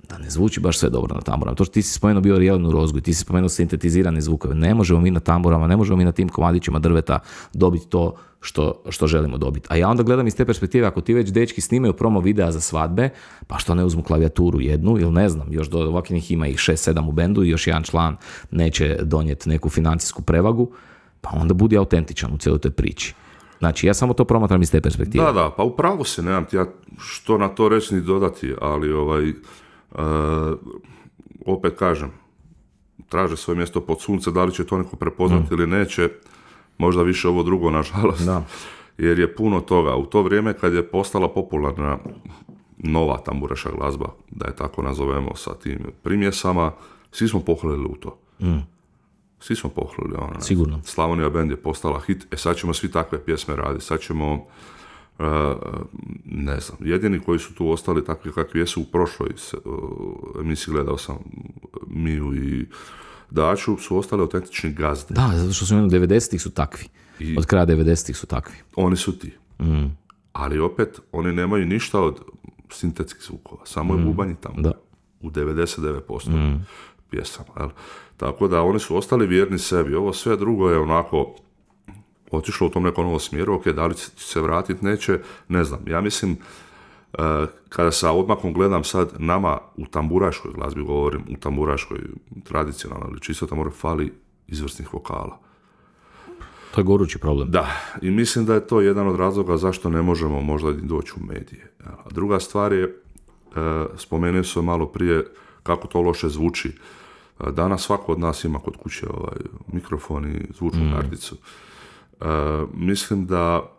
da ne zvuči baš sve dobro na tamburama. To što ti si spomenuo bio Jelenu Rozgu i ti si spomenuo sintetizirane zvukove. Ne možemo mi na tamburama, ne možemo mi na tim komadićima drveta dobiti to što želimo dobiti. A ja onda gledam iz te perspektive, ako ti već dečki snimaju promo videa za svadbe, pa što ne uzmu klavijaturu jednu, ili ne znam, još do ovakvih ima ih 6-7 u bendu i još jedan član neće donijeti neku financijsku prevagu, pa onda budi autentičan u cijeloj toj priči. Znači, ja samo to promatram iz te perspektive. Da, pa upravo se, nemam ti ja što na to reći ni dodati, ali opet kažem, traže svoje mjesto pod sunce, da li će to neko prepoznati ili neće, možda više ovo drugo, nažalost, jer je puno toga. U to vrijeme kad je postala popularna nova tamburaška glazba, da je tako nazovemo, sa tim primjesama, svi smo pohvalili u to. Svi smo pohvalili. Sigurno. Slavonija band je postala hit, sad ćemo svi takve pjesme raditi, sad ćemo ne znam, jedini koji su tu ostali takvi kakvi jesu u prošloj emisiji, gledao sam Miju i Daču, su ostali autentični gazde. Da, zato što su 90-ih su takvi. Od kraja 90-ih su takvi. Oni su ti. Ali opet, oni nemaju ništa od sintetskih zvukova. Samo je bubanje tamo. Da. U 99% pjesama. Jel? Tako da oni su ostali vjerni sebi. Ovo sve drugo je onako otišlo u tom nekom novom smjeru. Ok, da li će se vratiti, neće, ne znam. Ja mislim, kada sa odmakom gledam sad, nama u tamburaškoj glazbi, govorim u tamburaškoj tradicionalnoj ili čisto tambure, fali izvrsnih vokala. To je gorući problem. Da, i mislim da je to jedan od razloga zašto ne možemo možda doći u medije. A druga stvar je, spomenuo sam malo prije kako to loše zvuči. Danas svako od nas ima kod kuće mikrofon i zvučnu karticu. Mislim da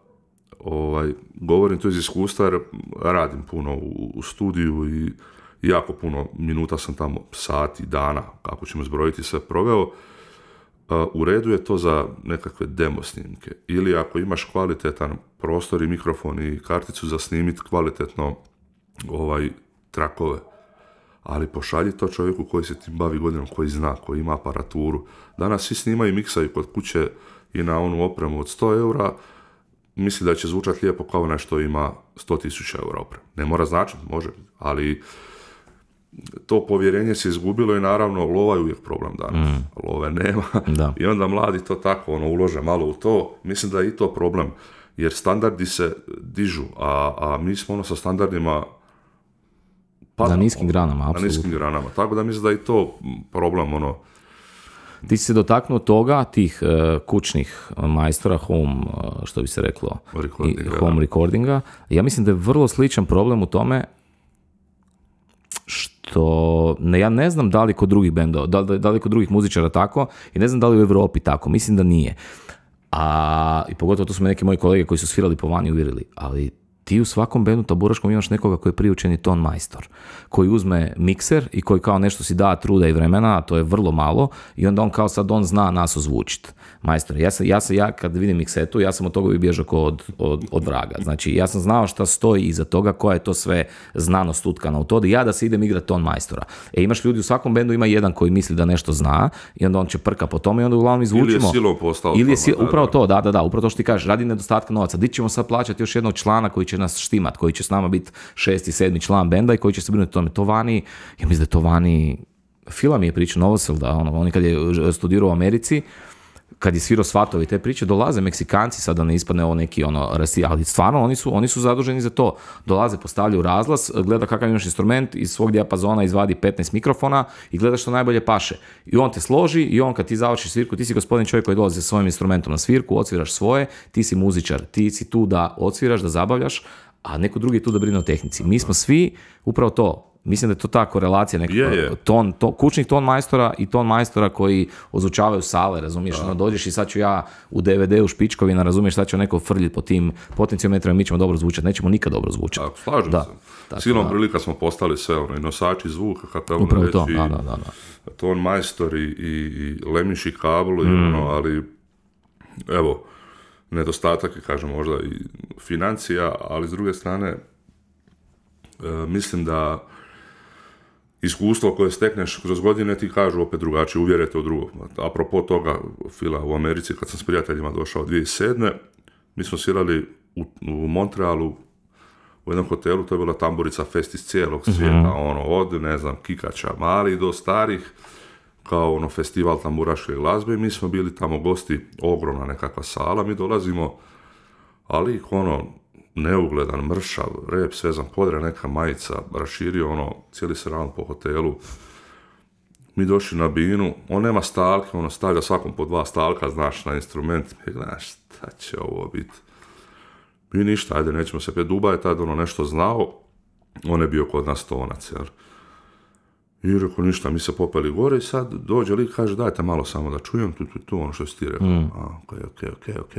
govorim to iz iskustva jer radim puno u studiju i jako puno minuta sam tamo, sati, dana, kako ćemo zbrojiti, sve proveo. U redu je to za nekakve demo snimke. Ili ako imaš kvalitetan prostor i mikrofon i karticu za snimiti kvalitetno trakove. Ali pošalji to čovjeku koji se tim bavi godinom, koji zna, koji ima aparaturu. Danas svi snimaju i miksaju kod kuće i na onu opremu od 100 eura, misli da će zvučati lijepo kao nešto ima 100.000 eura opremu. Ne mora značiti, može, ali to povjerenje se izgubilo i naravno lova je uvijek problem danas. Love nema. Da. I onda mladi to tako ulože malo u to. Mislim da je i to problem. Jer standardi se dižu, a mi smo sa standardima na niskim granama, apsolutno. Na niskim granama. Tako da mislim da je i to problem. Ti si se dotaknuo toga, tih kućnih majstora, home, što bi se reklo, home recordinga. Ja mislim da je vrlo sličan problem u tome što, ja ne znam da li kod drugih bendova, da li kod drugih muzičara tako, i ne znam da li u Europi tako, mislim da nije. I pogotovo to su me neki moji kolege koji su svirali po vani uvjerili, ali ti u svakom bendu taburaškom imaš nekoga koji je priučeni ton majstor, koji uzme mikser i koji kao nešto si da truda i vremena, a to je vrlo malo, i onda on kao sad on zna nas ozvučiti. Majstor, ja kad vidim miksetu, ja sam od toga bježao od vraga. Znači, ja sam znao šta stoji iza toga, koja je to sve znanost utkana u to, da se idem igrati ton majstora. Imaš ljudi u svakom bendu, ima jedan koji misli da nešto zna, i onda on će prka po tome i onda uglavnom izvučimo. Ili je silom postao. Upravo to, upravo to što ti kažeš, radi nedostatka novaca. Di ćemo sad plaćati još jednog člana koji će nas štimat, koji će s nama biti 6. i 7. član benda i koji će se brinuti o tome. To vani, ja mislim da je to vani, Fila mi je pričao, Novosel, da on kad je studirao u Americi, kad je svirao Svatovi te priče, dolaze Meksikanci, sad da ne ispadne ovo neki ali stvarno oni su zaduženi za to. Dolaze, postavljaju razglas, gleda kakav imaš instrument, iz svog dijapazona izvadi 15 mikrofona i gleda što najbolje paše. I on te složi i on kad ti završiš svirku, ti si gospodin čovjek koji dolazi sa svojim instrumentom na svirku, odsviraš svoje, ti si muzičar, ti si tu da odsviraš, da zabavljaš, a neko drugi je tu da brine o tehnici. Mi smo svi upravo to. Mislim da je to ta korelacija kućnih ton majstora i ton majstora koji ozvučavaju sale, razumiješ, dođeš i sad ću ja u DVD-u špičkovina, razumiješ, sad ću neko frljiti po tim potenciometrima, mi ćemo dobro zvučati, nećemo nikad dobro zvučati. Slažem se. Silom prilika smo postali sve, i nosači zvuka, kako upravo to, ton majstor i lemiši kablu, ali evo, nedostatak je, kažem, možda i financija, ali s druge strane mislim da iskustvo koje stekneš kroz godine ti kažu opet drugačije, uvjerete u drugog. Apropo toga, Fila, u Americi, kad sam s prijateljima došao 2007. Mi smo svirali u Montrealu u jednom hotelu, to je bila tamburica fest iz cijelog svijeta, od, ne znam, kikača mali do starih, kao festival tamburaške glazbe. Mi smo bili tamo gosti, ogromna nekakva sala, mi dolazimo, ali neugledan, mršav, rep, svezan podre, neka majica, raširio cijeli se round po hotelu. Mi došli na binu, on nema stalke, stavlja svakom po 2 stalka, znaš, na instrument. Mi gledaš, šta će ovo biti? Mi ništa, ajde, nećemo se pet. Duba je tad nešto znao, on je bio kod nas tonac, jer. I rekao, ništa, mi se popeli gore i sad dođe lik, kaže, dajte malo samo da čujem, tu što si ti rekao. Ok.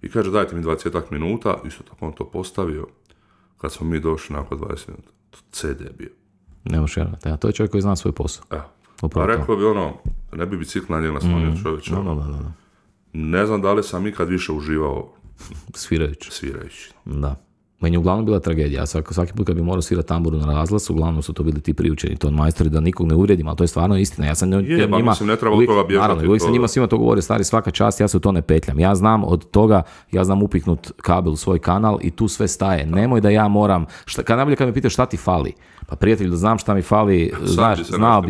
I kaže, dajte mi 20 minuta, isto tako on to postavio. Kad smo mi došli nakon 20 minuta, CD je bio. Ne možeš vjerovati, to je čovjek koji zna svoj posao. Pa rekao bi ne bi bicikl na njeg naslonio čovječa. Ne znam da li sam ikad više uživao svirajući. Da. Meni je uglavnom bila tragedija. Svaki put kad bi morao svirati tamburu na razglas, uglavnom su to bili ti priučeni ton majstori, da nikog ne uvrijedim, ali to je stvarno istina. Ja sam njima, ne treba od toga bježati. Uvijek sam njima svima to govorio, stari, svaka čast, ja se u to ne petljam. Ja znam od toga, ja znam upiknut kabel u svoj kanal i tu sve staje. Nemoj da ja moram, najbolje kad me pitaš šta ti fali, pa prijatelju, da znam šta mi fali, znaš,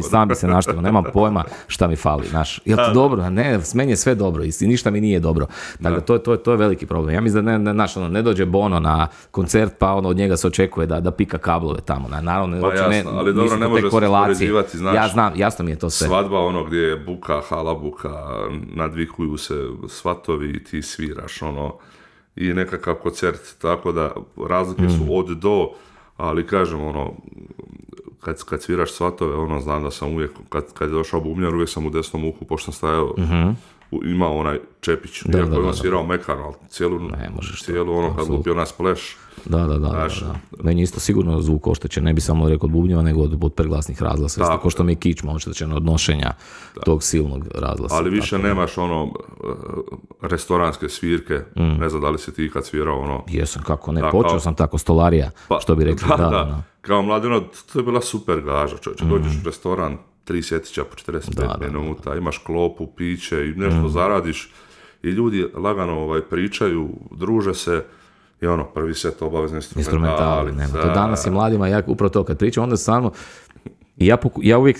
sam bi se naštio, nemam pojma šta mi fali, znaš. Je li to dobro? Ne, meni je sve dobro i ništa mi nije dobro. Dakle, to je veliki problem. Ja mislim da ne dođe Bono na koncert, pa od njega se očekuje da pika kablove tamo. Naravno, ali dobro, ne može se uspoređivati, znaš. Ja znam, jasno mi je to sve. Svadba, gdje je buka, halabuka, nadvikuju se svatovi i ti sviraš, i nekakav koncert, tako da razlike su od do. Ali kažem, kad sviraš svatove, znam da sam uvijek, kad je došao bubnjar, uvijek sam u desnom uhu, pošto sam stajao, imao onaj čepić, iako je on svirao mekano, ali cijelu kad lupio onaj splash. Da. Meni isto sigurno zvuk oštećen, ne bi samo rekao od bubnjeva, nego od preglasnih razglasa, isto ko što mi je kičma oštećen od nošenja tog silnog razglasa. Ali više nemaš restoranske svirke, ne znam da li si ti kad svirao Jesam, kako ne, počeo sam tako, stolarija, što bi rekli. Da. Kao mladi, to je bila super gaža, čovječe, dođeš u restoran, 3 sjetića po 45 minuta, imaš klopu, piće i nešto zaradiš i ljudi lagano pričaju, druže se i prvi set obavezno instrumentali. To danas je mladima, upravo to kad pričam, onda samo I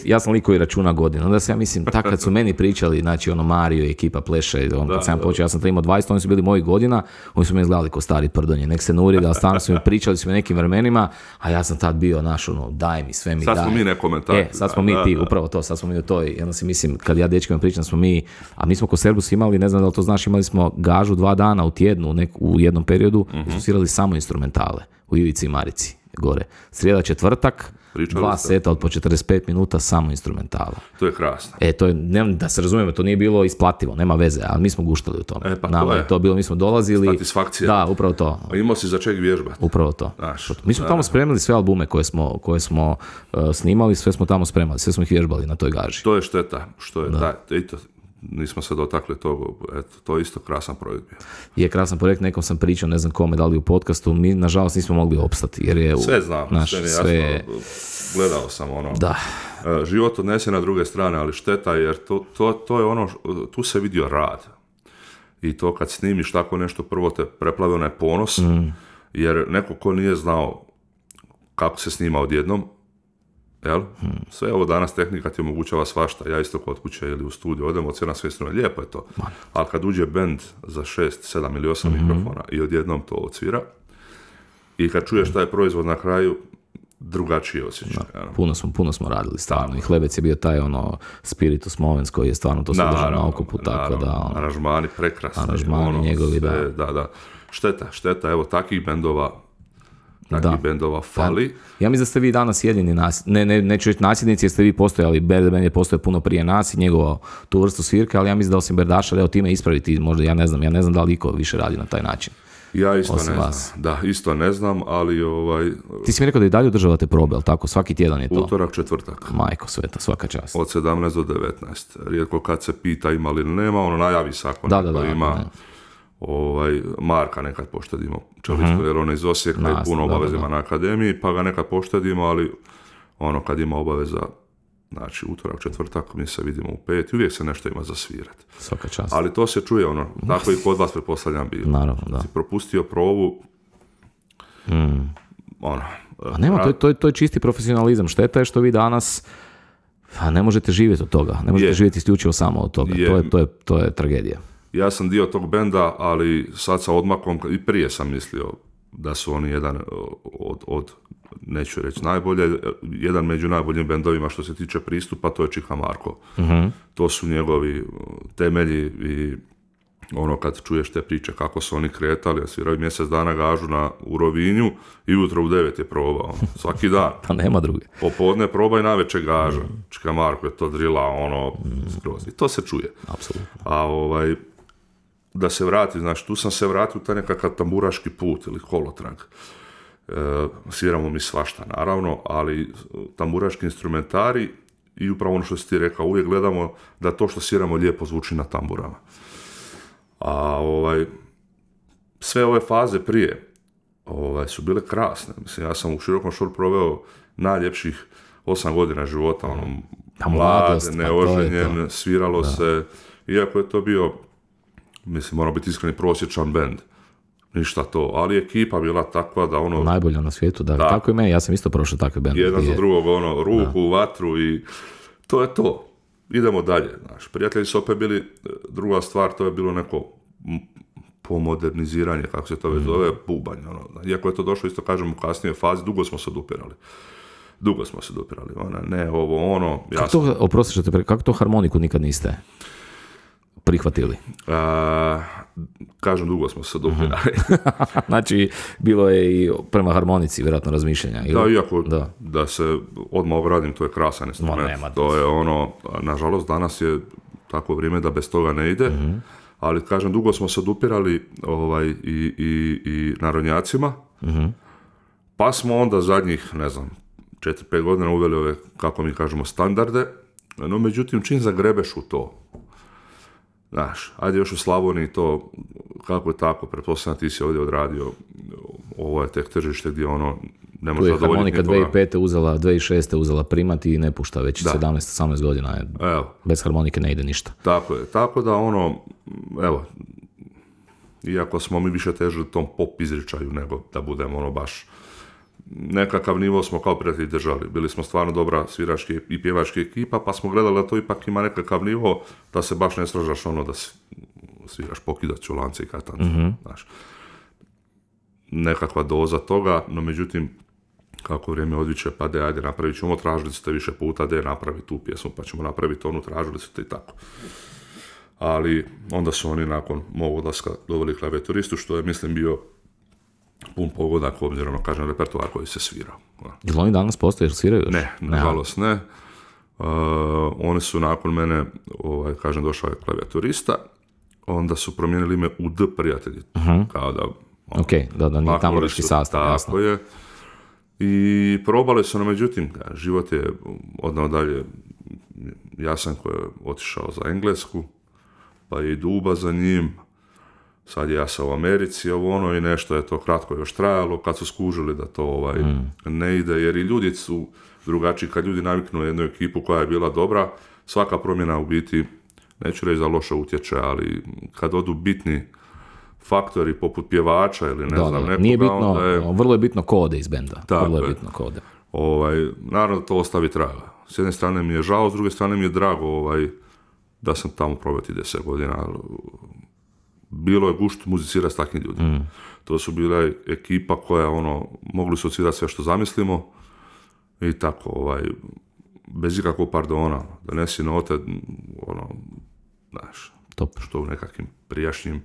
ja sam lik koji računa godinu. Onda se ja mislim, tako kad su meni pričali, znači ono Mario i ekipa pleše, kad sam počeo, ja sam imao 20, oni su bili mojih godina, oni su me izgledali ko stari prdonje, nek se nuri, da stalno su mi pričali su mi nekim vremenima, a ja sam tad bio naš, ono, daj mi, sve mi daj. Sad smo mi nekomentari. Sad smo mi ti, upravo to, sad smo mi u toj, onda si mislim, kad ja dečkima pričam, smo mi, a mi smo ko Serbus imali, ne znam da li to znaš, imali smo gažu 2 dana u tjednu, u jednom periodu, su svirali samo instrumentale, u Ivici i Marici, gore. Srijeda, četvrtak, 2 seta od po 45 minuta samo instrumentala. To je krasno. To je, da se razumijemo, to nije bilo isplativo, nema veze, ali mi smo guštali u tome. Nama je to bilo, mi smo dolazili. Satisfakcija. Da, upravo to. A imao si za čeg vježbati. Upravo to. Mi smo tamo spremili sve albume koje smo snimali, sve smo tamo spremali, sve smo ih vježbali na toj gaži. To je šteta, što je nismo se dotakli toga, to je isto krasan projekt bio. Je krasan projekt, nekom sam pričao, ne znam kome, da li u podcastu, mi nažalost nismo mogli opstati, jer je... Sve znam, sve mi jasno, gledao sam ono. Da. Život odnese na druge strane, ali šteta, jer to je ono, tu se vidio rad. I to kad snimiš tako nešto, prvo te preplavi onaj ponos, jer neko ko nije znao kako se snima odjednom, jel? Sve ovo danas tehnika ti omogućava svašta, ja isto kod kuće ili u studiju odemo, cijena sve struje, lijepo je to, ali kad uđe bend za 6, 7 ili 8 mikrofona i odjednom to odsvira i kad čuješ taj proizvod na kraju, drugačije osjećaj. Puno smo radili stvarno i Hlebec je bio taj ono Spiritus Movens koji je stvarno to sadržao na okupu, tako da... Aranžmani prekrasni. Aranžmani njegovi, sve, da. Šteta, evo takvih bendova fali. Ja mislim da ste vi danas jedini neću reći nasljednici, jer ste vi postojali, Band je postojao puno prije nas i njegovo tu vrstu svirke, ali ja mislim da osim Berdaša, evo time ispraviti, možda ja ne znam da li iko više radi na taj način. Ja isto ne znam. Da, isto ne znam, ali Ti si mi rekao da i dalje održavate probe, ali tako, svaki tjedan je to? Utorak, četvrtak. Majko sveta, svaka čast. Od 17 do 19. Rijetko kad se pita ima li nema, ono najavi sako neko ima. Marka nekad poštedimo čeličko, jer on je iz Osijeka i puno obavezima na akademiji, pa ga nekad poštedimo, ali ono kad ima obaveza, znači utorak, četvrtak, mi se vidimo u 5 i uvijek se nešto ima za svirati. Svaka čast. Ali to se čuje, ono, tako i kod vas pretpostavljam bilo. Naravno, da. Si propustio probu, a nema, to je čisti profesionalizam. Šteta je što vi danas ne možete živjeti od toga, ne možete živjeti isključivo samo od toga. To je tragedija. Ja sam dio tog benda, ali sad sa odmakom, i prije sam mislio da su oni jedan od neću reći najbolje, jedan među najboljim bendovima što se tiče pristupa, to je Čika Marko. To su njegovi temelji i ono kad čuješ te priče kako su oni kretali, sviraju mjesec dana gažu u Rovinju i ujutro u 9 je proba, svaki dan. Pa nema druge. Popodne proba i navečer gaža. Čika Marko je to drila, skroz. I to se čuje. Apsolutno. A da se vrati, znači tu sam se vratio u taj nekakav tamburaški put ili kolotrag. Sviramo mi svašta, naravno, ali tamburaški instrumentari i upravo ono što si ti rekao, uvijek gledamo da to što sviramo lijepo zvuči na tamburama. A sve ove faze prije su bile krasne. Mislim, ja sam u Širokom Šoru proveo najljepših 8 godina života, mlad, neoženjen, sviralo se, iako je to bio, mislim, moram biti iskreni, prosječan bend. Ništa to, ali ekipa bila takva da najbolja na svijetu, da. Tako i meni, ja sam isto prošao takve bende. Jedan za drugog, ruku u vatru i to je to. Idemo dalje, znaš. Prijatelji su opet bili, druga stvar, to je bilo neko pomoderniziranje, kako se to već zove, bubanj. Iako je to došlo, isto kažem, u kasnije fazi, dugo smo se odupirali. Oprostite, kako to harmoniku nikad niste prihvatili? Kažem, dugo smo se odupirali. Znači, bilo je i prema harmonici vjerojatno razmišljanja. Da, iako da se odmah ogradim, to je krasan instrument. To je nažalost, danas je tako vrijeme da bez toga ne ide, ali kažem, dugo smo se odupirali i narodnjacima, pa smo onda zadnjih, 4-5 godina uveli ove, kako mi kažemo, standarde, no međutim, čim zagrebeš u to, znaš, ajde još u Slavoniji to, kako je tako, pretpostavljam ti si ovdje odradio, ovo je tek tržište gdje ne može zadovoljiti nikoga. Harmonika 2006. uzela primat i ne pušta već 17-18 godina. Bez harmonike ne ide ništa. Tako je, tako da iako smo mi više težili tom pop izričaju nego da budemo baš nekakav nivo smo kao prijatelji držali. Bili smo stvarno dobra sviračka i pjevačka ekipa, pa smo gledali da to ipak ima nekakav nivo, da se baš ne sražaš ono da sviraš pokidač u lance i katancu. Znaš. Nekakva doza toga, no međutim, kako vrijeme odviče, pa ajde napravit ćemo, tražili ste više puta, napravi tu pjesmu, pa ćemo napraviti onu, tražili ste i tako. Ali onda su oni nakon mog odlaska doveli klavijeturistu, što je, mislim, bio pun pogodak, obzirom na, kažem, repertoar koji se svirao. Jel oni danas postoje, jel sviraju još? Ne, nažalost ne. Oni su nakon mene, kažem, došao je klavijaturista, onda su promijenili ime u D prijatelji. Kao da... da nije tamburaški sastav, jasno. Tako je. I probali su, no međutim, život je odnao dalje. Jasan koji je otišao za Englesku, pa je i Duba za njim, sad je Jasa u Americi, i nešto je to kratko još trajalo, kad su skužili da to ne ide, jer i ljudi su drugačiji, kad ljudi naviknu jednu ekipu koja je bila dobra, svaka promjena u biti, neću reći da loše utječe, ali kad odu bitni faktori poput pjevača ili ne znam nekoga, nije bitno, vrlo je bitno kode iz benda. Vrlo je bitno kode. Naravno to ostavi traga. S jedne strane mi je žao, s druge strane mi je drago da sam tamo probao 10 godina. Bilo je gušt muzicirati s takvim ljudima. To su bila ekipa koja mogli su odsvirati sve što zamislimo i tako, bez ikakvog pardona, donesi note, znaš, top. Što u nekakvim prijašnjim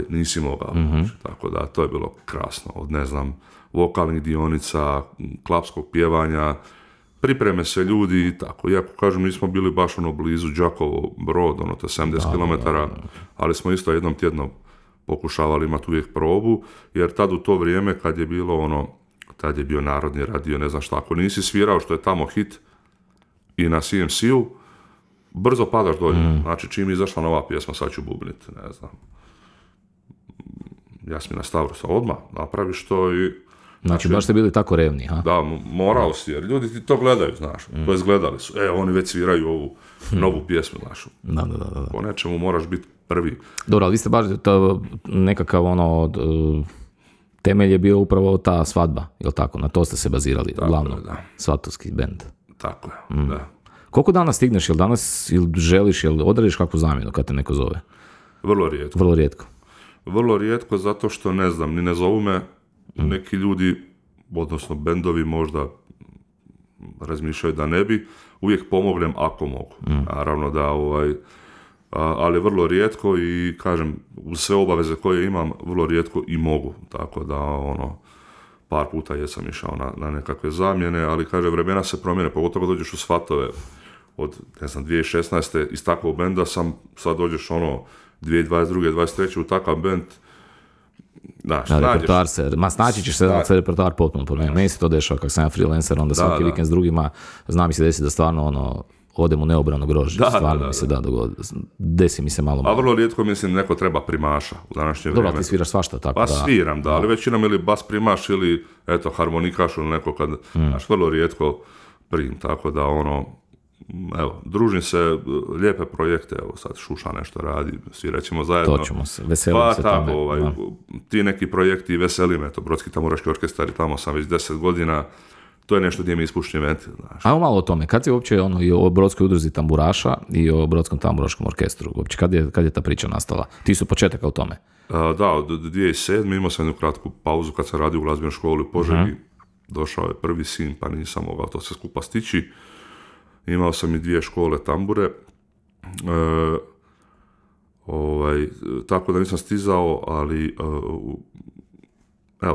nisi mogao. Tako da, to je bilo krasno. Od, ne znam, vokalnih dionica, klapskog pjevanja, pripreme se ljudi i tako. Iako, kažem, nismo bili baš blizu Đakovo, Brod, to je 70 km, ali smo isto jednom tjedno pokušavali imati uvijek probu, jer tad u to vrijeme kad je bilo tad je bio Narodni radio, ne znam šta, ako nisi svirao što je tamo hit i na CMC-u, brzo padaš dolje. Znači, čim je izašla nova pjesma, sad ću bubniti, ne znam. Jasmina Stavrosa, odmah napraviš to i... Znači, baš ste bili tako revni, ha? Da, morao si, jer ljudi ti to gledaju, znaš. To izgledali su. Oni već sviraju ovu novu pjesmu, znaš. Da. Po nečemu moraš biti prvi. Dobro, ali vi ste baš nekakav temelj je bio upravo ta svadba, jel tako? Na to ste se bazirali, uglavnom. Svatovski bend. Tako je, da. Koliko danas stigneš, jel danas želiš, jel odradiš kakvu zamjenu kad te neko zove? Vrlo rijetko. Vrlo rijetko zato što ne znam, ni ne zovu me neki ljudi, odnosno bendovi možda razmišljaju da ne bi, uvijek pomognem ako mogu. Naravno da ali vrlo rijetko i kažem, uz sve obaveze koje imam, vrlo rijetko i mogu. Tako da par puta jesam išao na nekakve zamjene, ali kaže, vremena se promjene, pogotovo dođeš u svatove od, ne znam, 2016. iz takvog benda sam, sad dođeš 2022. 2023. u takav bend, snaći ćeš se da se repertoar potpuno promijeniti. Meni se to dešava kako sam ja freelancer, onda svaki vikend s drugima, znam mi se desi da stvarno odem u neobrano grožđe, stvarno mi se desi mi se malo. A vrlo rijetko mislim neko treba primaša u današnje vrijeme. Dobro, ti sviraš svašta tako. Pa sviram, ali većinom ili bas primaš ili harmonikaš ili neko kad, vrlo rijetko prim, tako da družim se, lijepe projekte, sad Šuša nešto radi, svirat ćemo zajedno. To ćemo se, veselim se tome. Ti neki projekti veseli me, Brodski tamburaški orkestar, tamo sam već 10 godina, to je nešto gdje mi ispušni ventil. Ajmo malo o tome, kad si uopće i o Brodskoj udruzi tamburaša i o Brodskom tamburaškom orkestru, uopće, kad je ta priča nastala? Ti su početaka u tome? Da, od 2007. imao sam jednu kratku pauzu kad sam radio u glazbenoj školi u Požegi, došao je prvi sin, pa nisam mogao to sve skupa stići. Imao sam i 2 škole tambure, tako da nisam stizao, ali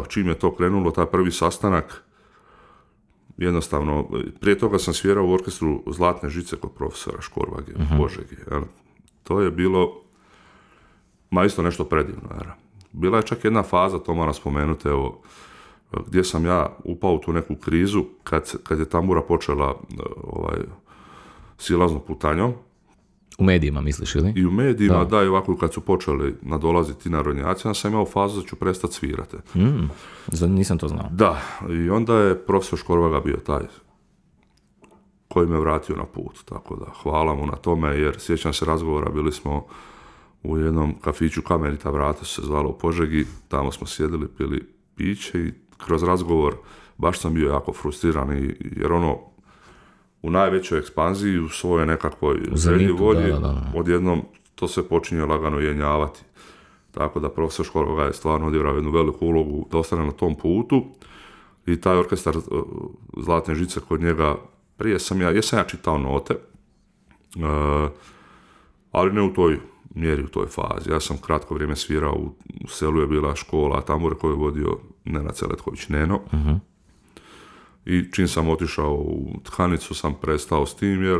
čim je to krenulo, taj prvi sastanak, jednostavno, prije toga sam svirao u orkestru Zlatne žice kod profesora Škorvage u Požegi. To je bilo, isto nešto predivno. Bila je čak jedna faza, to moram spomenuti, gdje sam ja upao u tu neku krizu, kad je tambura počela silaznom putanjom. U medijima, misliš, ili? I u medijima, da, i ovako kad su počeli nadolaziti narodnjaci, ja sam imao fazu da ću prestati svirati. Nisam to znao. Da, i onda je profesor Škorvaga bio taj koji me vratio na put, tako da hvala mu na tome, jer sjećam se razgovora, bili smo u jednom kafiću, Kamenita vrata se zvalo u Požegi, tamo smo sjedili, pili piće i kroz razgovor baš sam bio jako frustriran, jer ono, u najvećoj ekspanziji, u svojoj nekakvoj želji volji, odjednom to se počinje lagano jenjavati. Tako da profesor Škoroga je stvarno odigrao jednu veliku ulogu da ostane na tom putu i taj orkestar Zlatne žice kod njega, prije sam ja čitao note, ali ne u toj mjeri, u toj fazi. Ja sam kratko vrijeme svirao, u selu je bila škola tambure koju je vodio Nenad Celetković Neno. I čim sam otišao u Tkanicu sam prestao s tim, jer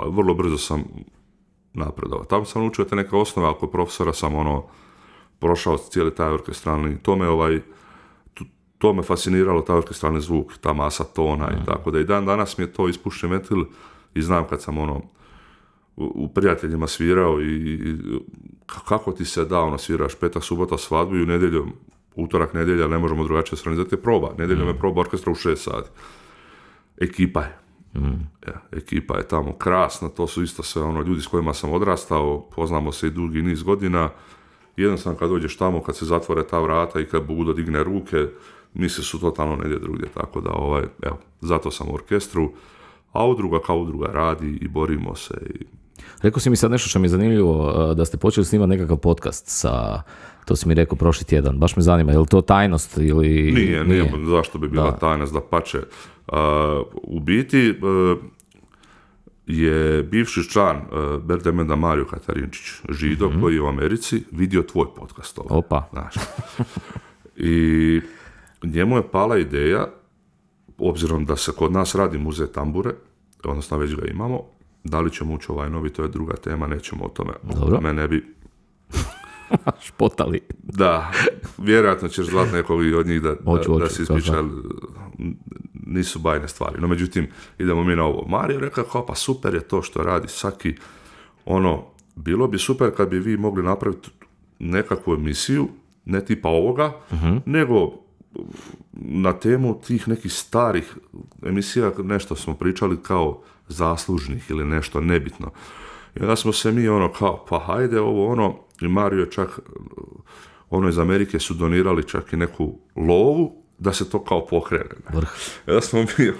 vrlo brzo sam napredovao. Tamo sam učio te neke osnove, ali kod profesora sam prošao cijeli taj orkestralni, to me fasciniralo, taj orkestralni zvuk, ta masa tona i tako da i dan danas mi je to ispušten ventil i znam kad sam u prijateljima svirao i kako ti se da, sviraš petak, subota, svadbu i u nedjeljom, utorak, nedjelja, ne možemo drugačije sranizati, proba. Nedjeljom je proba orkestra u 6 sati. Ekipa je. Ekipa je tamo krasna, to su isto sve ljudi s kojima sam odrastao, poznamo se i dugi niz godina. Jednostavno kad dođeš tamo, kad se zatvore ta vrata i kad Budo digne ruke, misli su totalno negdje drugdje, tako da zato sam u orkestru, a udruga kao udruga radi i borimo se. Rekao si mi sad nešto što mi je zanimljivo, da ste počeli snimati nekakav podcast to si mi rekao prošli tjedan, baš me zanima, je li to tajnost ili... Nije. Zašto bi bila tajnost, da pače. U biti je bivši član Berdemenda Mario Katarinčić, Žido, koji je u Americi, vidio tvoj podcast. Opa. Znaš. I njemu je pala ideja, obzirom da se kod nas radi muzej tambure, odnosno već ga imamo, da li ćemo ući ovaj novi, to je druga tema, nećemo o tome. Dobro. Me ne bi... Špotali. Da, vjerojatno ćeš zvati nekog od njih da se ispriča, nisu bajne stvari. No, međutim, idemo mi na ovo. Mario rekao, pa super je to što radi Saki, bilo bi super kad bi vi mogli napraviti nekakvu emisiju, ne tipa ovoga, nego na temu tih nekih starih emisija, nešto smo pričali kao zaslužnih ili nešto nebitno. I onda smo se mi pa hajde i Mario čak, iz Amerike su donirali čak i neku lovu da se to kao pokrene. I onda smo mi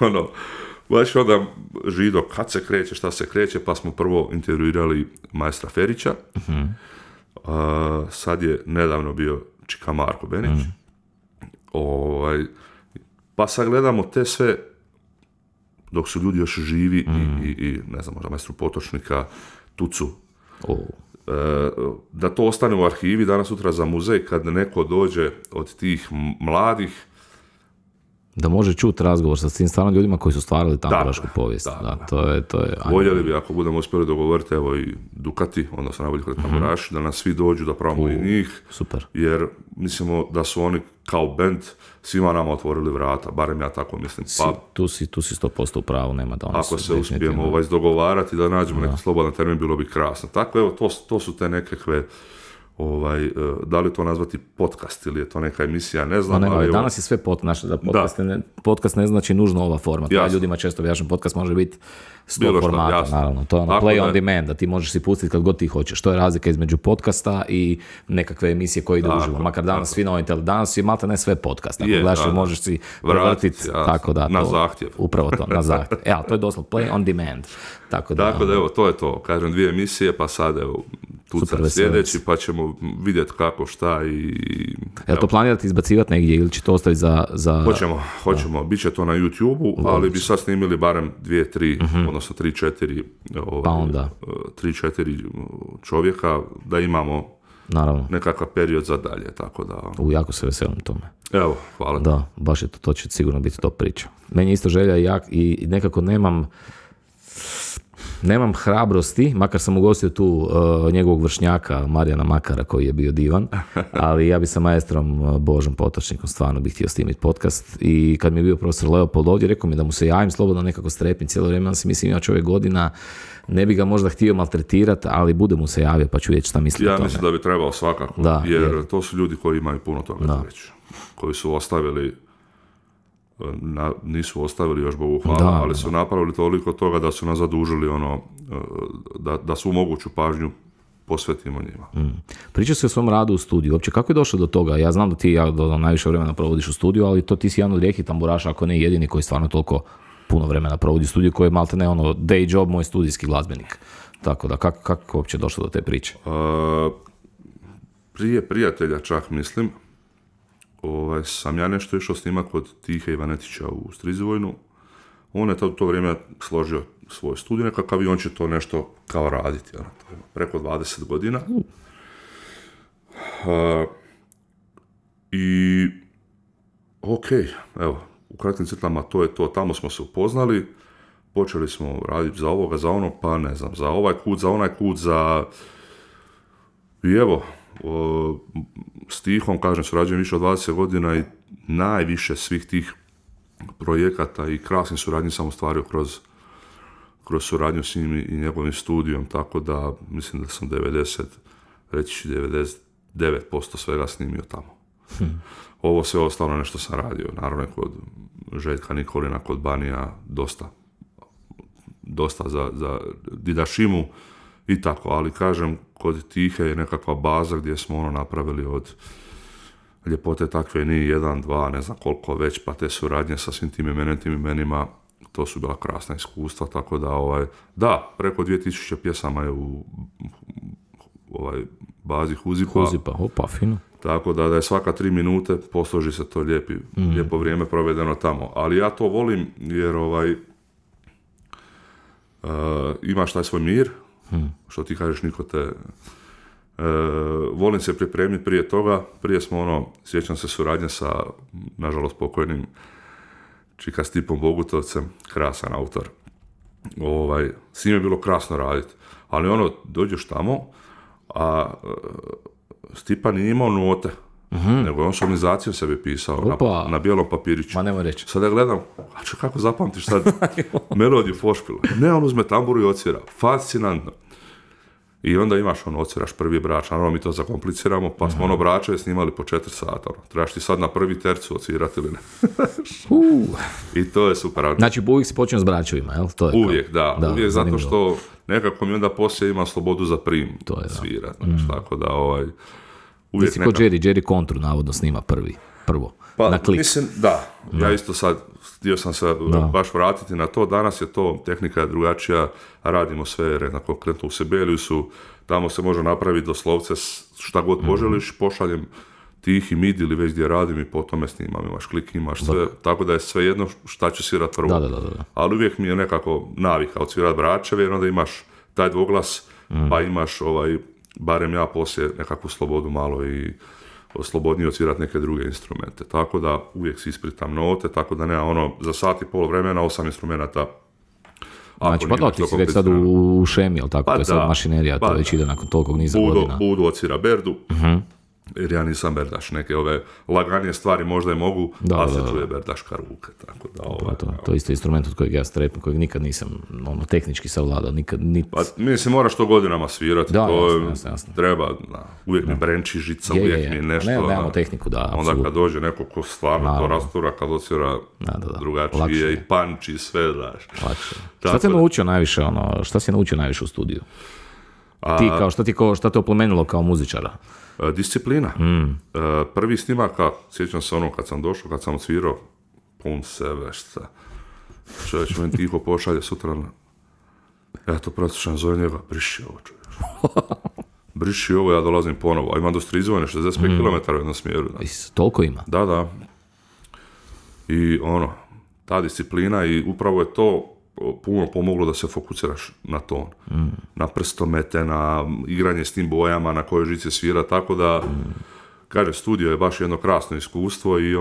baš onda Žido, kad se kreće, šta se kreće, pa smo prvo intervjuirali majstra Ferića, sad je nedavno bio Čika Marko Benić, pa sad gledamo te sve dok su ljudi još živi i ne znam, možda majstru Potočnika, Tucu. Da to ostane u arhivi danas sutra za muzej, kad neko dođe od tih mladih, da može čuti razgovor sa tim stvarno ljudima koji su stvarali tamburašku povijest. To je voljeli bi, ako budemo uspjeli dogovoriti, evo i Dukati, odnosno najbolji tamburaši, da nas svi dođu, da pravimo i njih. Super. Jer mislimo da su oni kao band svima nama otvorili vrata, barem ja tako mislim. Tu si 100% u pravu, nema da oni ako se uspijemo izdogovarati, da nađemo neki slobodan termin, bilo bi krasno. Tako, evo, to su te nekakve, da li to nazvati podcast ili je to neka emisija, ne znam. Ali danas je sve podcast ne znači nužno ova forma. Ja ljudima često objašnjam, podcast može biti 100 formata, naravno. To je play on demand, da ti možeš si pustiti kad god ti hoćeš. To je razlika između podcasta i nekakve emisije koje ide uživo. Makar danas svi novi danas je malta ne sve podcast. Ako gledaš, možeš si vrtiti. Na zahtjev. Upravo to, na zahtjev. Evo, to je doslovno play on demand. Tako da evo, to je to. Kažem, 2 emisije, pa sad evo, tu sljedeći, pa ćemo vidjeti kako, šta i... Jel to planirate izbacivati negdje ili će to ostaviti za... Hoćemo. Biće to na YouTube-u, ali bi sad snimili barem 2-3, odnosno 3-4 3-4 čovjeka, da imamo nekakav period za dalje, tako da... Jako se veselim tome. Evo, hvala. Da, baš je to će sigurno biti top priča. Meni je isto želja i nekako nemam hrabrosti, makar sam ugostio tu njegovog vršnjaka Marijana Makara koji je bio divan, ali ja bi sa maestrom Božom Potočnikom stvarno bih htio snimiti podcast i kad mi je bio profesor Leopold ovdje, rekao mi da mu se javim slobodno, nekako strepim cijelo vrijeme, si mislim ja čovjek godina, ne bi ga možda htio maltretirati, ali bude mu se javio pa ću vidjeti šta misli o tome. Ja mislim da bi trebao svakako, jer to su ljudi koji imaju puno toga reći, koji su ostavili nisu ostavili još Bogu hvala, ali su napravili toliko toga da su nas zadužili da su moguću pažnju posvetimo njima. Priča se o svom radu u studiju. Uopće, kako je došlo do toga? Ja znam da ti najviše vremena provodiš u studiju, ali to ti si jedan od rijetkih tamburaša, ako ne jedini, koji stvarno toliko puno vremena provodi u studiju, koji je malte ne day job, moj studijski glazbenik. Tako da, kako uopće došlo do te priče? Prije prijatelja čak mislim, sam ja nešto išao snimat kod Tihe Ivanetića u Strizivojnu. On je u to vrijeme složio svoj studij nekakav i on će to nešto kao raditi. Preko 20 godina. I evo, u kratkim crtama to je to. Tamo smo se upoznali, počeli smo raditi za ovoga, za ono, pa ne znam, za ovaj kut, za onaj kut, i evo, s Tihom, kažem, surađujem više od 20 godina i najviše svih tih projekata i krasnih suradnji sam ostvario kroz suradnju s njim i njegovim studijom, tako da mislim da sam 99% svega snimio tamo. Ovo sve ostalo nešto sam radio, naravno kod Željka Nikolina, kod Banija, dosta za Didašimu i tako, ali kažem, kod Tihe je nekakva baza gdje smo napravili od ljepote takve ni 1, 2, ne znam koliko već, pa te suradnje sa svim tim imenima, to su bila krasna iskustva, tako da, preko 2000 pjesama je u bazi Huzipa. Opa, fino. Tako da je svaka 3 minute posloži se to lijepo vrijeme provedeno tamo. Ali ja to volim jer imaš taj svoj mir, što ti kažeš, niko te... volim se pripremiti prije toga. Prije smo sjećam se suradnje sa, nažalost, pokojnim Čika Stipom Bogutovcem, krasan autor. S njim je bilo krasno raditi. Ali dođeš tamo, a Stipa nije imao note, nego je on solmizaciju sebi pisao na bijelom papiriću. Ma nemoj reći. Sad ja gledam, kako zapamtiš sad melodiju Foršpila? Ne, on uzme tamburu i odsvira. Fascinantno. I onda imaš odsviraš prvi brač, naravno mi to zakompliciramo, pa smo bračeve snimali po 4 sata. Trebaš ti sad na prvi tercu odsvirati ili ne. I to je super. Znači uvijek si počeo s bračevima, jel? To je uvijek, da. Uvijek, zato što nekako mi onda poslije ima slobodu za prim svirati. Tako da uvijek ti si kod Jerry kontru navodno snima prvo. Pa, na klik. Mislim, ja isto sad htio sam se baš vratiti na to. Danas je to, tehnika je drugačija, radimo sve na konkretno u Sibeliusu, tamo se može napraviti doslovce šta god poželiš, pošaljem Tihi midi ili već gdje radim i po tome snimam, imaš klik, imaš sve, tako da je sve jedno šta ću svirat prvo. Da. Ali uvijek mi je nekako navika odsvirat bračeve, jer onda imaš taj dvoglas, pa imaš barem ja poslije nekakvu slobodu malo i slobodnije odsvirati neke druge instrumente. Tako da uvijek si ispritam note, tako da nema za sat i pol vremena 8 instrumenta. Znači, pa ti si već sad u šemi, jel tako? To je sad mašinerija, to već ide nakon tolikog niza godina. Budu odsvira berdu, jer ja nisam berdaš. Neke ove laganije stvari možda i mogu, ali se čuje berdaška ruke. Tako da, to je isto instrument od kojeg ja strepim, kojeg nikad nisam tehnički savladao. Mislim, moraš to godinama svirati. Da, jasno. Treba, uvijek mi brenči žica, uvijek mi nešto. Nemamo tehniku, da, onda apsolutno. Kad dođe neko ko stvarno to rastura, kad odsvira drugačije i panči i sve, daš. Šta si naučio najviše u studiju? Ti, šta te oplemenilo kao muzičara? Disciplina. Prvi snimaka, sjećam se kad sam došao, kad sam odsvirao, pun sebe, šta. Čovječ meni Tiho pošalje sutra, ja to preslušam, zove njega, briši ovo, čovječ. Briši ovo, ja dolazim ponovo. A imam do Strizivojne 65 km u jednom smjeru. Da. Toliko ima? Da. I ta disciplina i upravo je to puno pomoglo da se fokusiraš na ton, na prstomete, na igranje s tim bojama, na kojoj žici svira, tako da, kaže, studio je baš jedno krasno iskustvo i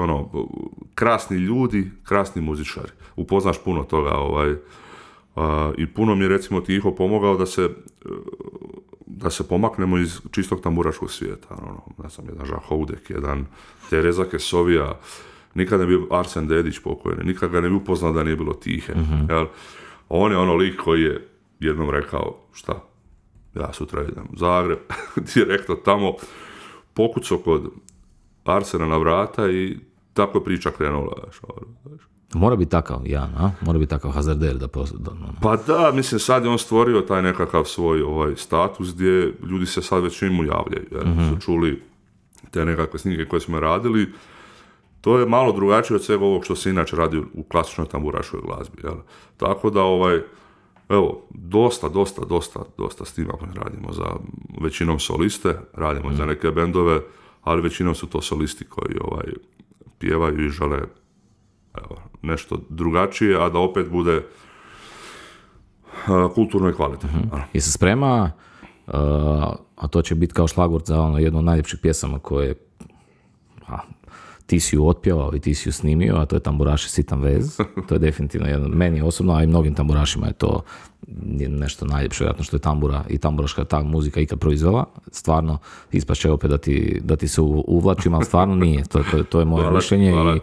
krasni ljudi, krasni muzičari. Upoznaš puno toga, i puno mi je, recimo, Tiho pomogao da se pomaknemo iz čistog tamburaškog svijeta. Ja sam jedan Žak Houdek, jedan Tereza Kesovija, nikad ne bi Arsen Dedić pokojni, nikad ga ne bi upoznao da nije bilo Tihe. Jel? On je lik koji je jednom rekao, šta, ja sutra idem u Zagreb, direktno tamo, pokucao kod Arsena na vrata i tako je priča krenula. Mora biti takav Jan, a? Mora biti takav hazarder Pa da, mislim, sad je on stvorio taj nekakav svoj status gdje ljudi se sad već njemu javljaju, jer su čuli te nekakve snimke koje smo radili. To je malo drugačije od svega ovog što se inače radi u klasičnoj tamburaškoj glazbi. Jel? Tako da, evo, dosta snimaka radimo za većinom soliste, radimo za neke bendove, ali većinom su to solisti koji pjevaju i žele nešto drugačije, a da opet bude kulturno i kvalitetno. I se sprema, a to će biti kao šlagvort za jednu od najljepših pjesama koje ti si ju otpjevao i ti si ju snimio, a to je Tamburaši sitan vez. To je definitivno jedan, meni osobno, a i mnogim tamburašima je to nešto najljepše, vjerojatno što je tambura i tamburaška ta muzika ikad proizvela. Stvarno, ispašće opet da ti se uvlačim, ali stvarno nije. To je moje mišljenje.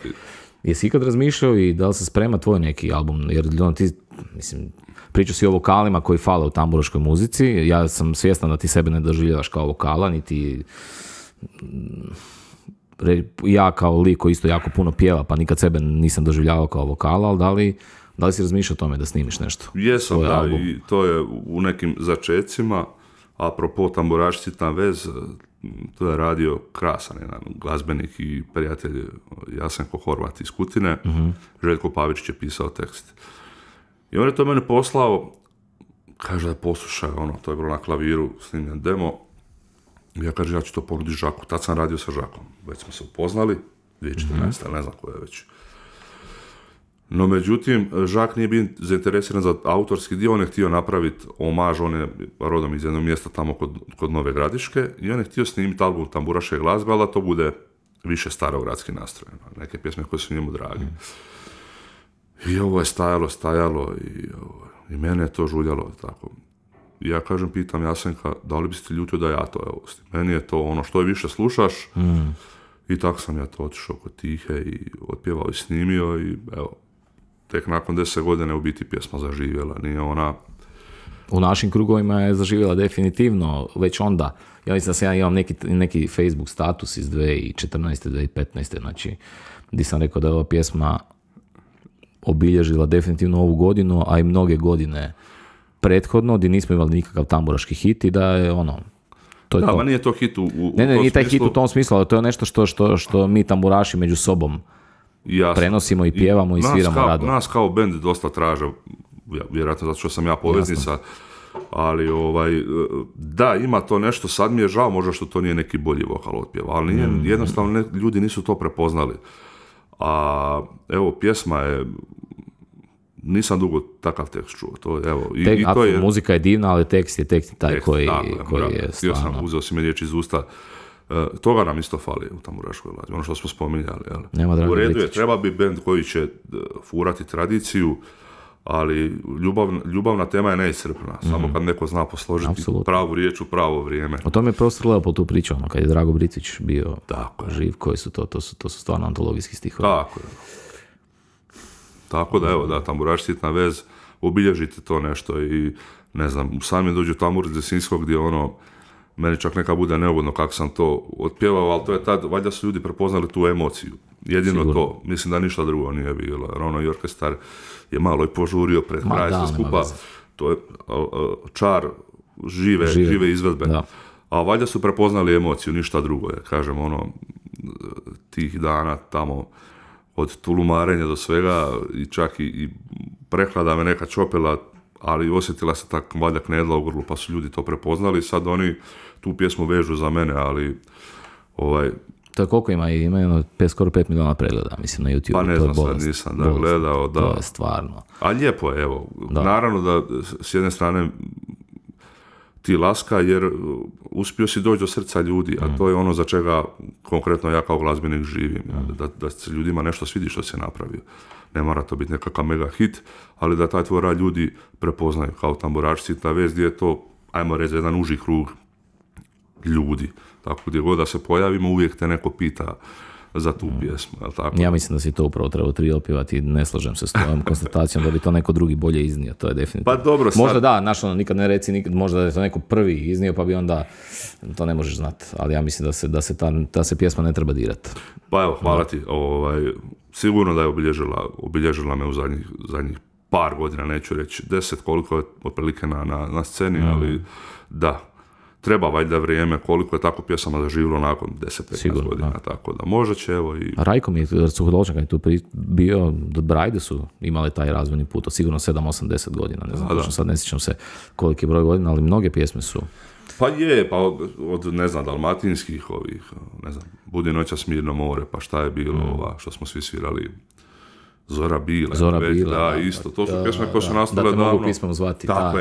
Jesi ikad razmišljao i da li se sprema tvoj neki album? Jer ti, mislim, pričao si o vokalima koji fale u tamburaškoj muzici. Ja sam svjestan da ti sebe ne doživljavaš kao vokala, niti ja kao lik koji isto jako puno pjeva, pa nikad sebe nisam doživljavao kao vokala, ali da li si razmišljao o tome da snimiš nešto? Jesam, da, album? I to je u nekim začecima. Apropo Tamburaši sitan vez, to je radio krasan jedan glazbenik i prijatelj Jasenko Horvat iz Kutine. Željko Pavičić je pisao tekst. I on je to mene poslao, kaže da poslušaj, to je bilo na klaviru snimljen demo. Ja kažem, ja ću to ponuditi Žaku. Tad sam radio sa Žakom. Već smo se upoznali, 2014. Ne znam ko je već. No, međutim, Žak nije bio zainteresiran za autorski dio, on je htio napraviti omaž, on je rodom iz jednog mjesta tamo kod Nove Gradiške i on je htio snimiti album tamburaške glazbe, ali da to bude više starogradski nastroj. Neke pjesme koje su njemu dragi. I ovo je stajalo i mene je to žuljalo. Tako. I ja kažem, pitam Jasenka, da li biste ljutio da ja to pustim? Meni je to ono što je više slušaš. I tako sam ja to otišao kod Tihe i otpjevao i snimio i evo, tek nakon 10 godina u biti pjesma zaživjela, nije ona... U našim krugovima je zaživjela definitivno, već onda. Ja mislim da sam ja imam neki Facebook status iz 2014. 2015. Znači, gdje sam rekao da je ova pjesma obilježila definitivno ovu godinu, a i mnoge godine prethodno, gdje nismo imali nikakav tamburaški hit i da je to je da, to. Ma nije to hit u nije taj hit u tom smislu, ali to je nešto što mi tamburaši među sobom prenosimo i pjevamo i sviramo rado. Nas kao bend dosta traže, vjerojatno zato što sam ja poveznica, ali da, ima to nešto, sad mi je žao možda što to nije neki bolji vokal otpjev, ali jednostavno ljudi nisu to prepoznali. A evo, pjesma je, nisam dugo takav tekst čuo. To, evo, i to je, muzika je divna, ali tekst je taj koji je stvarno. Sam, uzeo si me riječ iz usta. Toga nam isto fali u tamburaškoj glazbi, ono što smo spominjali. U redu je, treba bi bend koji će furati tradiciju, ali ljubavna tema je neiscrpna, samo kad neko zna posložiti pravu riječ u pravo vrijeme. O tome je profesor Leopold tu pričao, kad je Drago Bricić bio živ, koji su to su stvarno antologijski stihovi. Tako da, evo, da, Tamburaši sitan vez, obilježite to nešto i, ne znam, sami dođu tambur iz Desinskog gdje meni čak neka bude neugodno kako sam to otpjevao, ali to je tad, valjda su ljudi prepoznali tu emociju. Jedino sigurno. To, mislim da ništa drugo nije bilo. I orkestar je malo i požurio pred kraj sve skupa. To je čar žive izvedbe. Da. A valjda su prepoznali emociju, ništa drugo. Ja kažem, tih dana tamo od tulumarenja do svega i čak i prehlada me neka čopila, ali osjetila se tak valjda knedla u grlu, pa su ljudi to prepoznali. Sad oni tu pjesmu vežu za mene, ali to je koliko ima? Ima skoro 5 miliona pregleda, mislim, na YouTube. Pa ne znam, sad nisam gledao. Da. To je stvarno. A lijepo je, evo. Da. Naravno da s jedne strane ti laska, jer uspio si doći do srca ljudi, a to je ono za čega konkretno ja kao glazbenik živim. Da se ljudima nešto svidi što se napravio. Ne mora to biti nekakav mega hit, ali da taj tvoj rad ljudi prepoznaju kao Tamburaši sitan vez, gdje je to, ajmo reći, jedan uži krug ljudi. Tako gdje god da se pojavimo, uvijek te neko pita za tu pjesmu, jel tako? Ja mislim da si to upravo trebao tri opjevati i ne slažem se s tvojom konstatacijom da bi to neko drugi bolje iznio, to je definitivno. Pa dobro, sad... Možda da, znaš, ono, nikad ne reci, možda da je to neko prvi iznio, pa bi onda, to ne možeš znati, ali ja mislim da se pjesma ne treba dirati. Pa evo, hvala ti, sigurno da je obilježila me u zadnjih par godina, neću reći 10, koliko je otprilike na sceni, ali da, treba valjda vrijeme, koliko je tako pjesama zaživilo nakon 10-15 godina, da. Tako da možda će, evo i... Rajko mi je Suhodolčan, kad je tu bio, Brajde su imale taj razvojni put, sigurno 7-8-10 godina, ne znam, točno sad ne sjećam se koliki je broj godina, ali mnoge pjesme su... Pa od ne znam, dalmatinskih ne znam, Budi noćas mirno more, pa šta je bilo, što smo svi svirali, Zora bila, da, isto, to su pjesme koje su nastale davno. Da te mogu pismom zvati, tako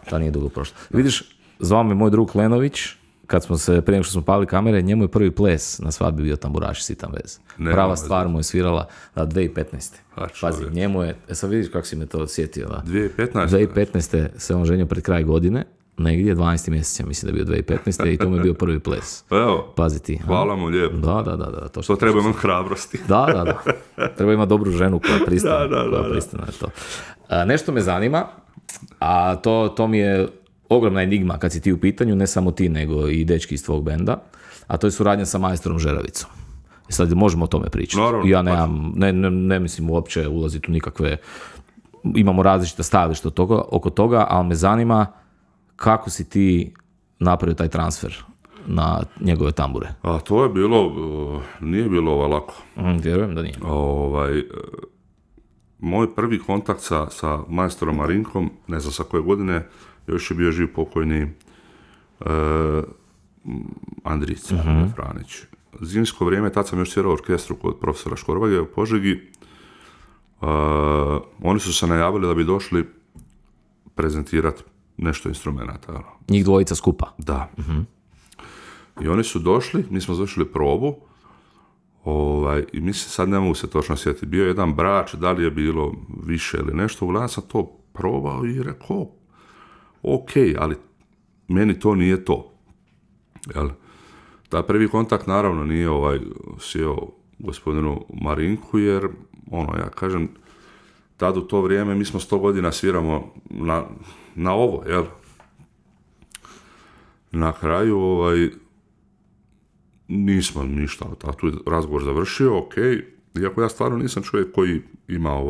ta nije dugo prošla. Vidiš, zvao me moj drug Lenović, prije nego što smo pali kamere, njemu je prvi ples na svadbi bio tamburaš Sitan vez. Prava stvar mu je svirala 2015. Pazi, njemu je, sad vidiš kako si me to osjetio. 2015. se on ženio pred kraj godine, negdje 12. mjeseca, mislim da je bio 2015. i to mu je bio prvi ples. Evo, pazi ti. Hvala mu lijepo. Da. To treba imati hrabrosti. Da. Treba imati dobru ženu koja pristane na to. Nešto me zanima, a to mi je ogromna enigma kad si ti u pitanju, ne samo ti, nego i dečki iz tvog benda, a to je suradnja sa majstorom Žeravicom. Sad možemo o tome pričati. Naravno, ja ne mislim uopće ulaziti u nikakve, imamo različita stajališta oko toga, ali me zanima kako si ti napravio taj transfer na njegove tambure? A to je bilo, nije bilo lako. Vjerujem da nije. Moj prvi kontakt sa majstorom Marinkom, ne znam sa koje godine, još je bio živ pokojni Andrić Franić. Zimsko vrijeme, tad sam još svirao orkestru kod profesora Škorvage u Požegi. Oni su se najavili da bi došli prezentirati nešto instrumenata. Njih dvojica skupa? Da. I oni su došli, mi smo završili probu, i mislim, sad ne mogu se točno sjetiti, bio je jedan Brač, da li je bilo više ili nešto, uglavnom sam to probao i rekao, ok, ali meni to nije to. Jel? Taj prvi kontakt naravno nije sjeo gospodinu Marinku, jer, ja kažem, tad u to vrijeme mi smo 100 godina sviramo na ovo, jel? Na kraju, nismo ništa, tu je razgovor završio, ok, iako ja stvarno nisam čovjek koji ima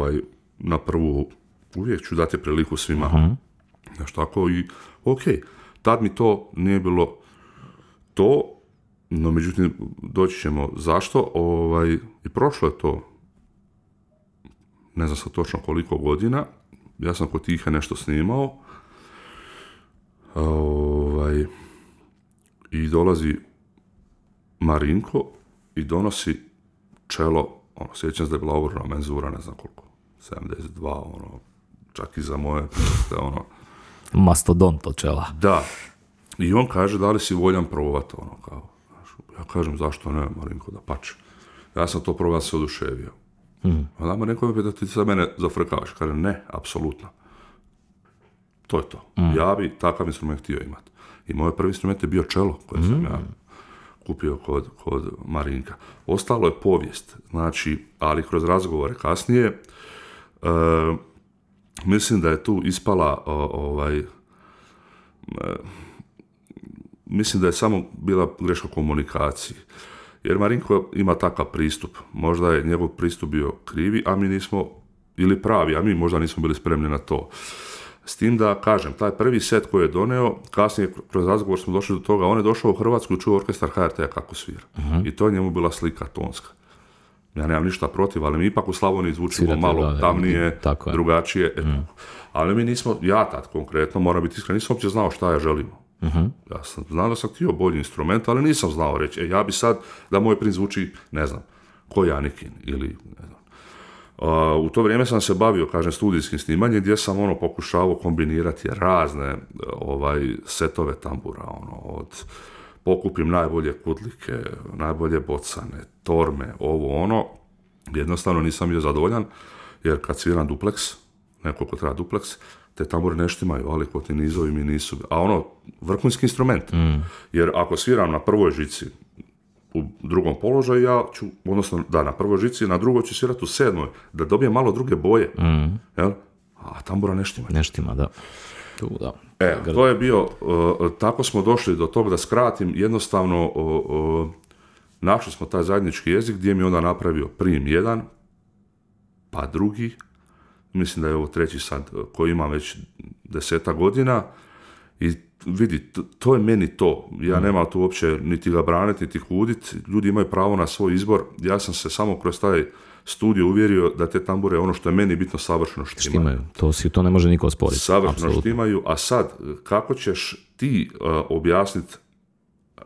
na prvu, uvijek ću dati priliku svima, nešto tako, i ok, tad mi to nije bilo to, no međutim, doći ćemo zašto, i prošlo je to, ne znam sad točno koliko godina, ja sam kod Tihe nešto snimao, i dolazi Marinko i donosi čelo, sjećam se da je bila ogromna menzura, ne znam koliko, 72, čak i za moje, mastodont od čela. Da, i on kaže, da li si voljan probati, kao, ja kažem, zašto ne, Marinko, da pače. Ja sam to probao, se oduševio. A da Marinko mi da ti za mene zafrkavaš, kaže, ne, apsolutno. To je to. Ja bi takav instrument htio imati. I moj prvi instrument je bio čelo, koje sam ja kupio kod Marinka. Ostalo je povijest, znači, ali kroz razgovore kasnije, mislim da je tu ispala, mislim da je samo bila greška komunikacije. Jer Marinko ima takav pristup. Možda je njegov pristup bio krivi, a mi nismo, ili pravi, a mi možda nismo bili spremni na to. S tim da, kažem, taj prvi set koji je doneo, kasnije kroz razgovor smo došli do toga, on je došao u Hrvatsku i čuo orkestar HRT-a kako svira. I to je njemu bila slika tonska. Ja nemam ništa protiv, ali mi ipak u Slavoniji zvučimo malo tamnije, drugačije. Ali mi nismo, ja tad konkretno, moram biti iskren, nisam uopće znao šta ja želim. Ja sam znao da sam htio bolji instrument, ali nisam znao reći, ja bi sad, da moj princ zvuči, ne znam, ko Janikin ili, ne znam. U to vrijeme sam se bavio, kažem, studijskim snimanjem, gdje sam pokušavao kombinirati razne setove tambura, od pokupim najbolje kudlike, najbolje bocane, torme, jednostavno nisam bio zadovoljan, jer kad sviram dupleks, nekoliko treba dupleks, te tambure nešto imaju, ali kod ti nizovi mi nisu, a vrhunski instrument, jer ako sviram na prvoj žici, u drugom položaju, ja ću, odnosno da, na prvoj žici, na drugoj ću svirati u 7. da dobijem malo druge boje. Jel? A tambura ne štima. Ne štima, da. Da. To je bio, tako smo došli do toga, da skratim, jednostavno našli smo taj zajednički jezik gdje mi onda napravio prim jedan, pa drugi, mislim da je ovo treći sad koji imam već 10 godina i vidi, to je meni to. Ja nemam tu uopće niti ga braniti, niti kuditi, ljudi imaju pravo na svoj izbor, ja sam se samo kroz taj studij uvjerio da te tambure, ono što je meni bitno, savršeno štimaju. To ne može niko osporiti. Savršeno štimaju, a sad, kako ćeš ti objasniti,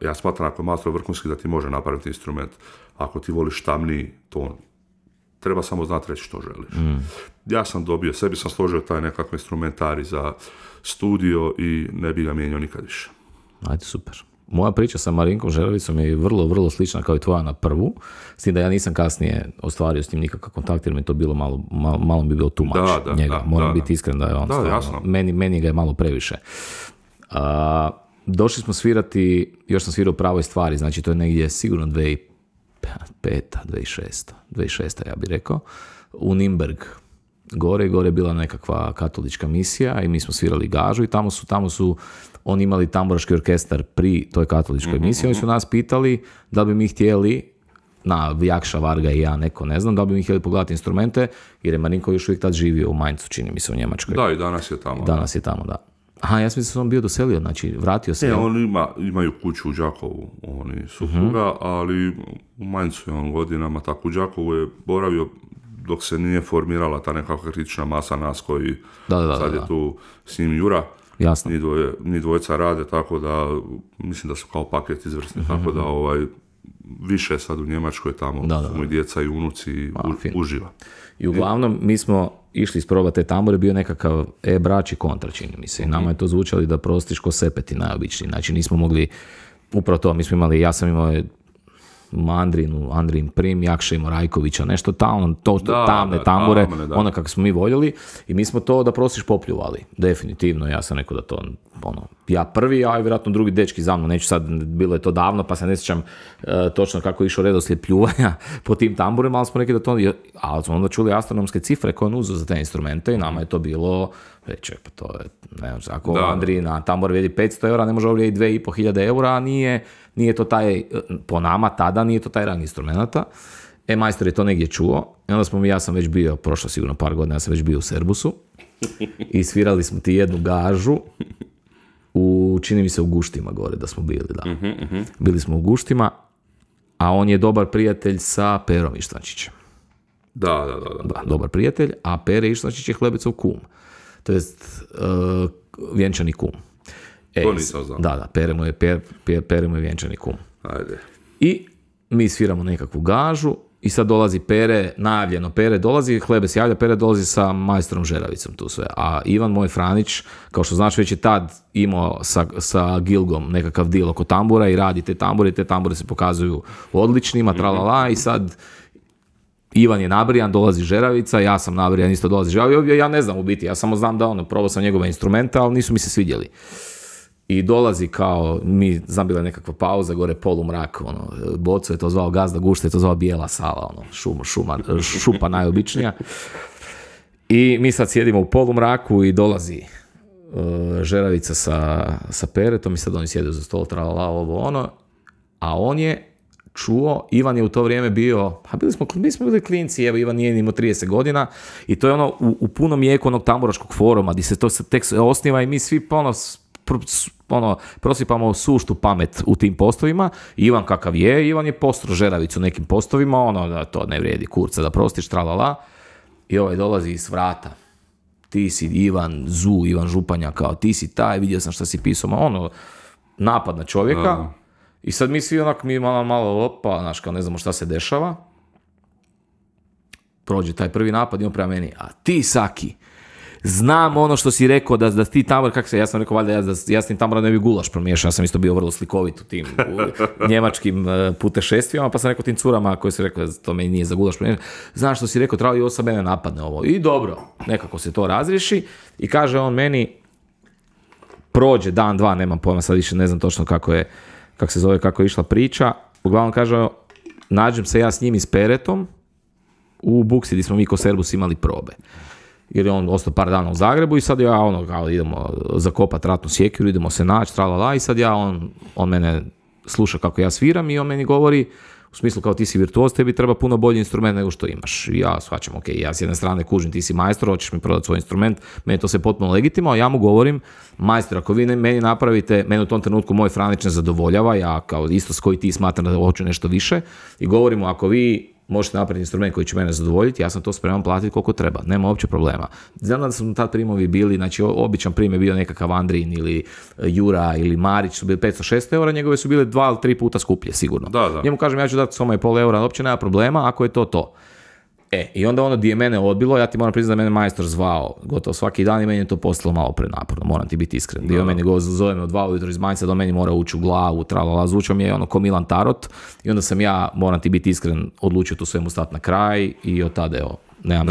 ja smatram ako je master vrhunski da ti može napraviti instrument, ako ti voliš tamniji ton, treba samo znati reći što želiš. Ja sam dobio, sebi sam složio taj nekakav instrumentari za studio i ne bi ga mijenjao nikad više. Ajde, super. Moja priča sa Marinkom Žeravicom je vrlo, vrlo slična kao i tvoja na prvu, s tim da ja nisam kasnije ostvario s njim nikakav kontakt, jer mi je to bilo malo bi bilo too much njega. Moram biti iskren da je on stvarno, meni ga je malo previše. Došli smo svirati, još sam svirao Pravoj stvari, znači to je negdje sigurno 2005. 2006. ja bih rekao, u Nimberg. Gore je bila nekakva katolička misija i mi smo svirali gažu i tamo su oni imali tamburaški orkestar pri toj katoličkoj misiji. Oni su nas pitali da bi mi htjeli, Jakša, Varga i ja, neko ne znam, da bi mi htjeli pogledati instrumente, jer je Marinko još uvijek tad živio u Mainzu, čini mi se, u Njemačkoj. Da, i danas je tamo. Danas je tamo, da. Aha, ja mislim da se on bio doselio, znači vratio se. Oni imaju kuću u Đakovu, oni supruga, ali u Mainzu je on godinama, tako u Đakovu je boravio dok se nije formirala ta nekakva kritična masa nas koji sad je tu s njim Jura. Jasno. Ni dvojica rade, tako da mislim da su kao paket izvrsni, tako da više sad u Njemačkoj tamo moji djeca i unuci uživa. I uglavnom mi smo išli isprobati te tambure, bio nekakav brač i kontra, čini mi se. I nama je to zvučali da prostiš ko sepeti najobičniji. Znači nismo mogli, upravo to, mi smo imali, ja sam imao Andrin prim, Jakša i Morajkovića, nešto tamne tambure, ono kako smo mi voljeli, i mi smo to da prosiš popljuvali, definitivno. Ja sam rekao da to, ja prvi, a vjerojatno drugi dečki za mnom, neću sad, bilo je to davno, pa se ne sjećam točno kako je išao redoslijed pljuvanja po tim tamburima, ali smo rekli da to, ali smo onda čuli astronomske cifre koje on uzeo za te instrumente i nama je to bilo, reče, pa to je, ne znam, ako Andrina tambor vrijedi 500 eura, ne može ovdje 2.500 eura, a nije to taj, po nama tada nije to taj rang instrumenta. Majstor je to negdje čuo i onda ja sam već bio, prošlo sigurno par godina, ja sam već bio u Serbusu i svirali smo ti jednu gažu čini mi se u Guštima gore da smo bili, da. Bili smo u Guštima, a on je dobar prijatelj sa Perom Ištvančićem. Da. Dobar prijatelj, a Pere Ištvančić je Hlebecov kum. To jest vjenčani kum. To nisam znao. Da, Pere mu je vjenčani kum. Ajde. I mi sviramo nekakvu gažu i sad dolazi Pere, najavljeno Pere dolazi, Hlebe se javlja, Pere dolazi sa majstrom Žeravicom tu sve. A Ivan, moj Franić, kao što znaš, već je tad imao sa Gilgom nekakav deal oko tambura i radi te tambure se pokazuju odličnima, tralala, i sad Ivan je nabrijan, dolazi Žeravica, ja sam nabrijan, isto dolazi Žeravica, ja ne znam u biti, ja samo znam da probao sam njegove instrumente, ali nisu mi se svidjeli. I dolazi kao, znam bila je nekakva pauza, gore polumrak, Boco je to zvao Gazda, Gušta je to zvao Bijela sala, šupa najobičnija. I mi sad sjedimo u polumraku i dolazi Žeravica sa Peretom i sad oni sjede za stol, a on je čuo, Ivan je u to vrijeme bio, mi smo bili klinci, evo Ivan nije imao 30 godina i to je u punom jeku onog tamburaškog foruma gdje se to tek osniva i mi svi prosipamo suštu pamet u tim postovima. Ivan kakav je, Ivan je postro Žeravicu u nekim postovima, da to ne vrijedi kurca da prostiš, tralala, i ovaj dolazi iz vrata. Ti si Ivan Županja, kao ti si taj, vidio sam šta si pisao, napad na čovjeka. I sad mi svi mi malo opa, znaš, kao ne znamo šta se dešava. Prođe taj prvi napad i on prema meni, a ti Saki, znam ono što si rekao da ti tambor, ja sam rekao valjda ja s tim tamborom ne bi gulaš promiješao, ja sam isto bio vrlo slikovit u tim njemačkim putešestvijama, pa sam rekao tim curama koji su rekao da to meni nije za gulaš promiješao, znaš što si rekao, trebalo i ovo sa mene napadne ovo. I dobro, nekako se to razriješi i kaže on meni, prođe dan, dva, nemam pojma, sad više ne znam točno kako se zove, kako je išla priča, uglavnom kaže, nađem se ja s njim i s Peretom u Buksi gdje smo mi ko Serbus imali probe. Jer je on ostao par dana u Zagrebu i sad ja kao idemo zakopati ratnu sjekiru, idemo se naći, tralala, i sad on mene sluša kako ja sviram i on meni govori u smislu kao ti si virtuoz, tebi treba puno bolji instrument nego što imaš. I ja shvaćam, ok, ja s jedne strane kužim, ti si majstor, hoćeš mi prodati svoj instrument, meni to se potpuno legitimno, a ja mu govorim, majstor, ako vi meni napravite, meni u tom trenutku moj Franić ne zadovoljava, ja kao isto s koji ti smatram da hoću nešto više, i govorimo, ako vi možete napraviti instrument koji će mene zadovoljiti, ja sam to spreman platiti koliko treba, nema uopće problema. Znam da su tad primovi bili, znači običan prim je bio nekakav Andrin ili Jura ili Marić, su bili 500-600 eura, njegove su bile 2 ili 3 puta skuplje, sigurno. Da. Njemu kažem, ja ću dati 1,5 eura, uopće nema problema, ako je to. I onda ono di je mene odbilo, ja ti moram priznati da mene majstor zvao gotovo svaki dan i meni je to postalo malo prenaporno, moram ti biti iskren. Dio meni zove me od 2 ujutro iz Banjca, do meni mora ući u glavu, tralala, zvučao mi je ono ko Milan Tarot, i onda sam ja, moram ti biti iskren, odlučio tu svemu stati na kraj i od tada nemam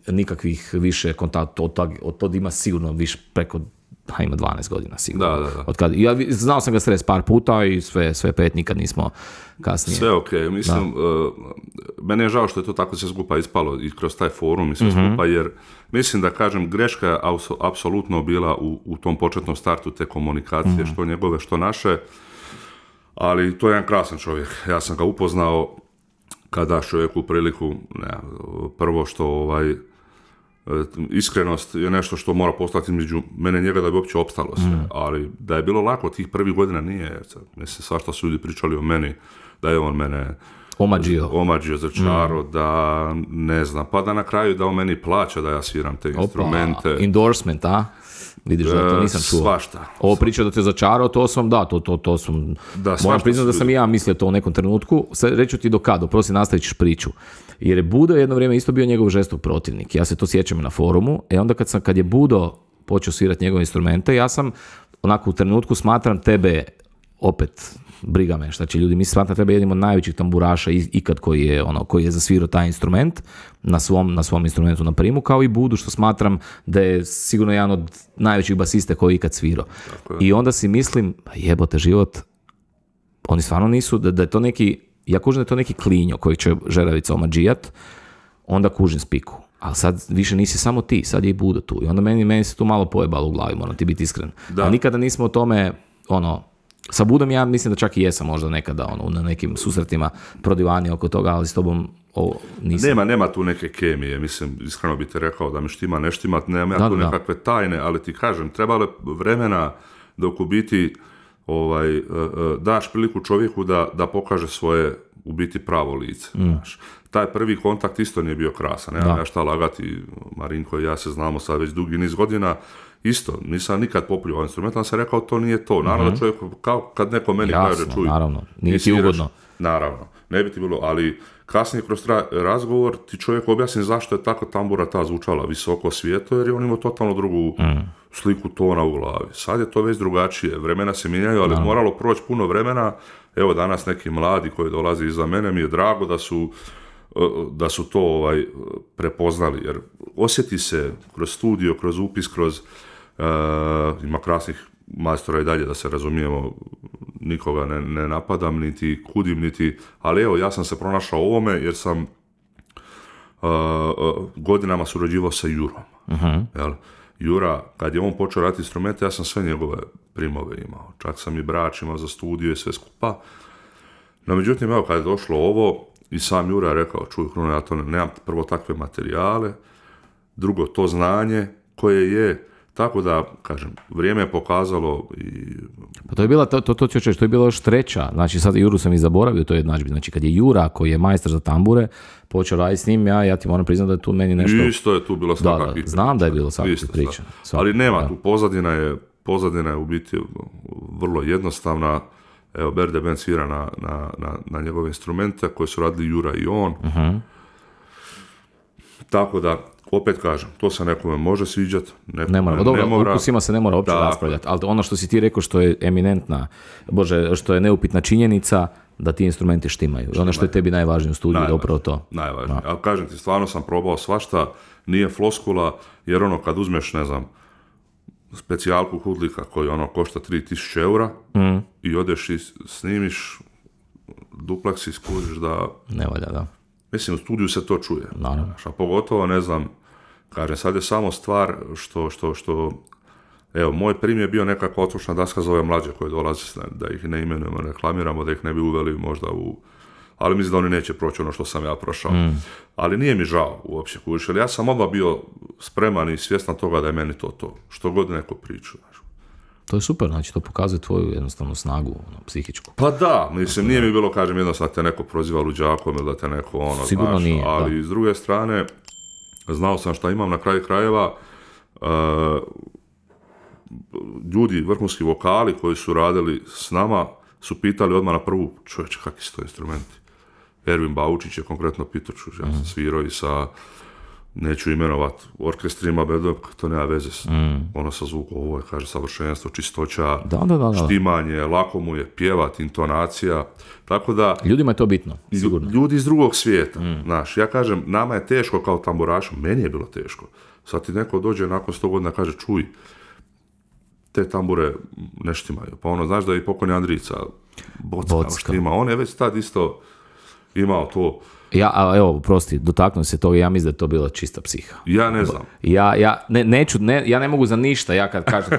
nikakvih više kontakta, od tog ima sigurno više preko, ima 12 godina sigurno. Da. Otkad, ja znao sam ga srest par puta i sve 5 nikad nismo kasnije. Sve ok, mislim, mene je žao što je to tako sve skupa ispalo i kroz taj forum i sve skupa, jer mislim da kažem, greška je apsolutno bila u tom početnom startu te komunikacije, što njegove, što naše, ali to je jedan krasan čovjek. Ja sam ga upoznao kada čovjeku priliku, prvo što iskrenost je nešto što mora postati između mene i njega da bi uopće opstalo sve, ali da je bilo lako tih prvih godina nije, mislim, svašta su ljudi pričali o meni, da je on mene omađio, začaro, da ne znam, pa da na kraju da on meni plaća da ja sviram te instrumente. Endorsement, a? Vidiš da to nisam čuo. Svašta. Ovo priča da te začarao, to sam, moram priznati da sam i ja mislio to u nekom trenutku. Reću ti do kad, oprosti, nastavit ćeš priču. Jer je Budo jedno vrijeme isto bio njegov žestok protivnik. Ja se to sjećam na forumu. Onda kad je Budo počeo svirati njegove instrumente, ja sam onako u trenutku smatram tebe, opet briga me šta će ljudi misli, smatram tebe jednim od najvećih tamburaša ikad koji je zasvirao taj instrument na svom instrumentu na primu, kao i Budu, što smatram da je sigurno jedan od najvećih basista koji je ikad svirao. I onda si mislim, jebote život, oni stvarno nisu, da je to neki, ja kužim da je to neki klinjo koji će Žeravica omađijat, onda kužim spiku. Ali sad više nisi samo ti, sad je i Budo tu. I onda meni se tu malo pojebalo u glavi, moram ti biti iskren. Ali nikada nismo o tome, sa Budom ja mislim da čak i jesam možda nekada na nekim susretima prodivani oko toga, ali s tobom nisam. Nema tu neke kemije, mislim, iskreno bi te rekao da mi štima, ne štima, nema tu nekakve tajne, ali ti kažem, trebalo je vremena dok u biti daš priliku čovjeku da pokaže svoje u biti pravo lice. Taj prvi kontakt isto nije bio krasan, ja šta lagati, Marinko i ja se znamo sad već dugi niz godina, isto, nisam nikad popljuvao instrument, ali sam rekao to nije to. Naravno da čovjek, kao kad neko meni kaže, čuj, naravno, nije ti ugodno. Naravno, ne bi ti bilo, ali kasnije kroz razgovor ti čovjek objasni zašto je tako tambura ta zvučala visoko svijeto, jer je on imao totalno drugu sliku tona u glavi. Sad je to već drugačije, vremena se mijenjaju, ali moralo proći puno vremena. Evo danas neki mladi koji dolazi iza mene, mi je drago da su to prepoznali, jer osjeti se kroz studio, kroz upis, ima krasnih majstora i dalje, da se razumijemo, nikoga ne napadam, niti kudim, ali evo, ja sam se pronašao u ovome jer sam godinama surađivao sa Jurom. Jel? Jura, kad je on počeo raditi instrumente, ja sam sve njegove primove imao, čak sam i brač imao za studio i sve skupa. No, međutim, evo, kad je došlo ovo, i sam Jura je rekao, čuj, Kruno, ja to nemam prvo takve materijale, drugo, to znanje koje je, tako da, kažem, vrijeme je pokazalo i... Pa to je bila, to ću reći, to je bila još treća, znači sad Juru sam i zaboravio to jednadžbi, znači kad je Jura, koji je majstor za tambure, počeo raditi s njim, ja ti moram priznati da je tu meni nešto... Isto je tu bilo svakakvih priča. Znam da je bilo svakakvih priča. Ali nema tu, pozadina je u biti vrlo jednostavna. Evo, Berde Band svira na njegove instrumente koje su radili Jura i on. Tako da, opet kažem, to se nekome može sviđati, ne mora. Ukusima se ne mora uopće raspravljati, ali ono što si ti rekao što je eminentna, što je neupitna činjenica, da ti instrumenti štimaju. Ono što je tebi najvažnije u studiju, da upravo to. Najvažnije. Ali kažem ti, stvarno sam probao svašta, nije floskula, jer kad uzmeš, ne znam, specijalku Hudlika koji košta 3000 eura i odeš i snimiš duplexi, skužiš da... Ne valja, da. Mislim, u studiju se to čuje. Naravno. A pogotovo, ne znam, kažem, sad je samo stvar što evo, moj prim je bio nekakva otočna daska za ove mlađe koje dolaze, da ih ne imenujemo, reklamiramo, da ih ne bi uveli možda u... Ali mislim da oni neće proći ono što sam ja prošao. Ali nije mi žao uopće, kužiš, jer ja sam odmah bio spreman i svjestan toga da je meni to. Što god neko priča. To je super, znači to pokazuje tvoju jednostavnu snagu, psihičku. Pa da, mislim, nije mi bilo, kažem, jednostavno da te neko proziva luđakom ili da te neko sigurno znaš, nije, ali da. S druge strane, znao sam šta imam na kraju krajeva, ljudi, vrhunski vokali koji su radili s nama, su pitali odmah na prvu, čovječe, kakvi su to instrumenti? Ervin Baučić je konkretno pitao, ja sam svirao i sa, neću imenovat, orkestrima, bedok, to nema veze s ono sa zvukom, ovo je, kaže, savršenstvo, čistoća, štimanje, lako mu je pjevat, intonacija, tako da... Ljudima je to bitno, sigurno. Ljudi iz drugog svijeta, znaš, ja kažem, nama je teško kao tamburašu, meni je bilo teško. Sad ti neko dođe nakon 100 godina kaže, čuj, te tambure ne štimaju, pa ono, znaš da je i pokojni Andrijica Bocka štima, on je već tad isto imao to. Evo, prosti, dotaknuo se toga, ja mislim da je to bila čista psiha. Ja ne znam. Ja ne mogu za ništa, ja kad kažem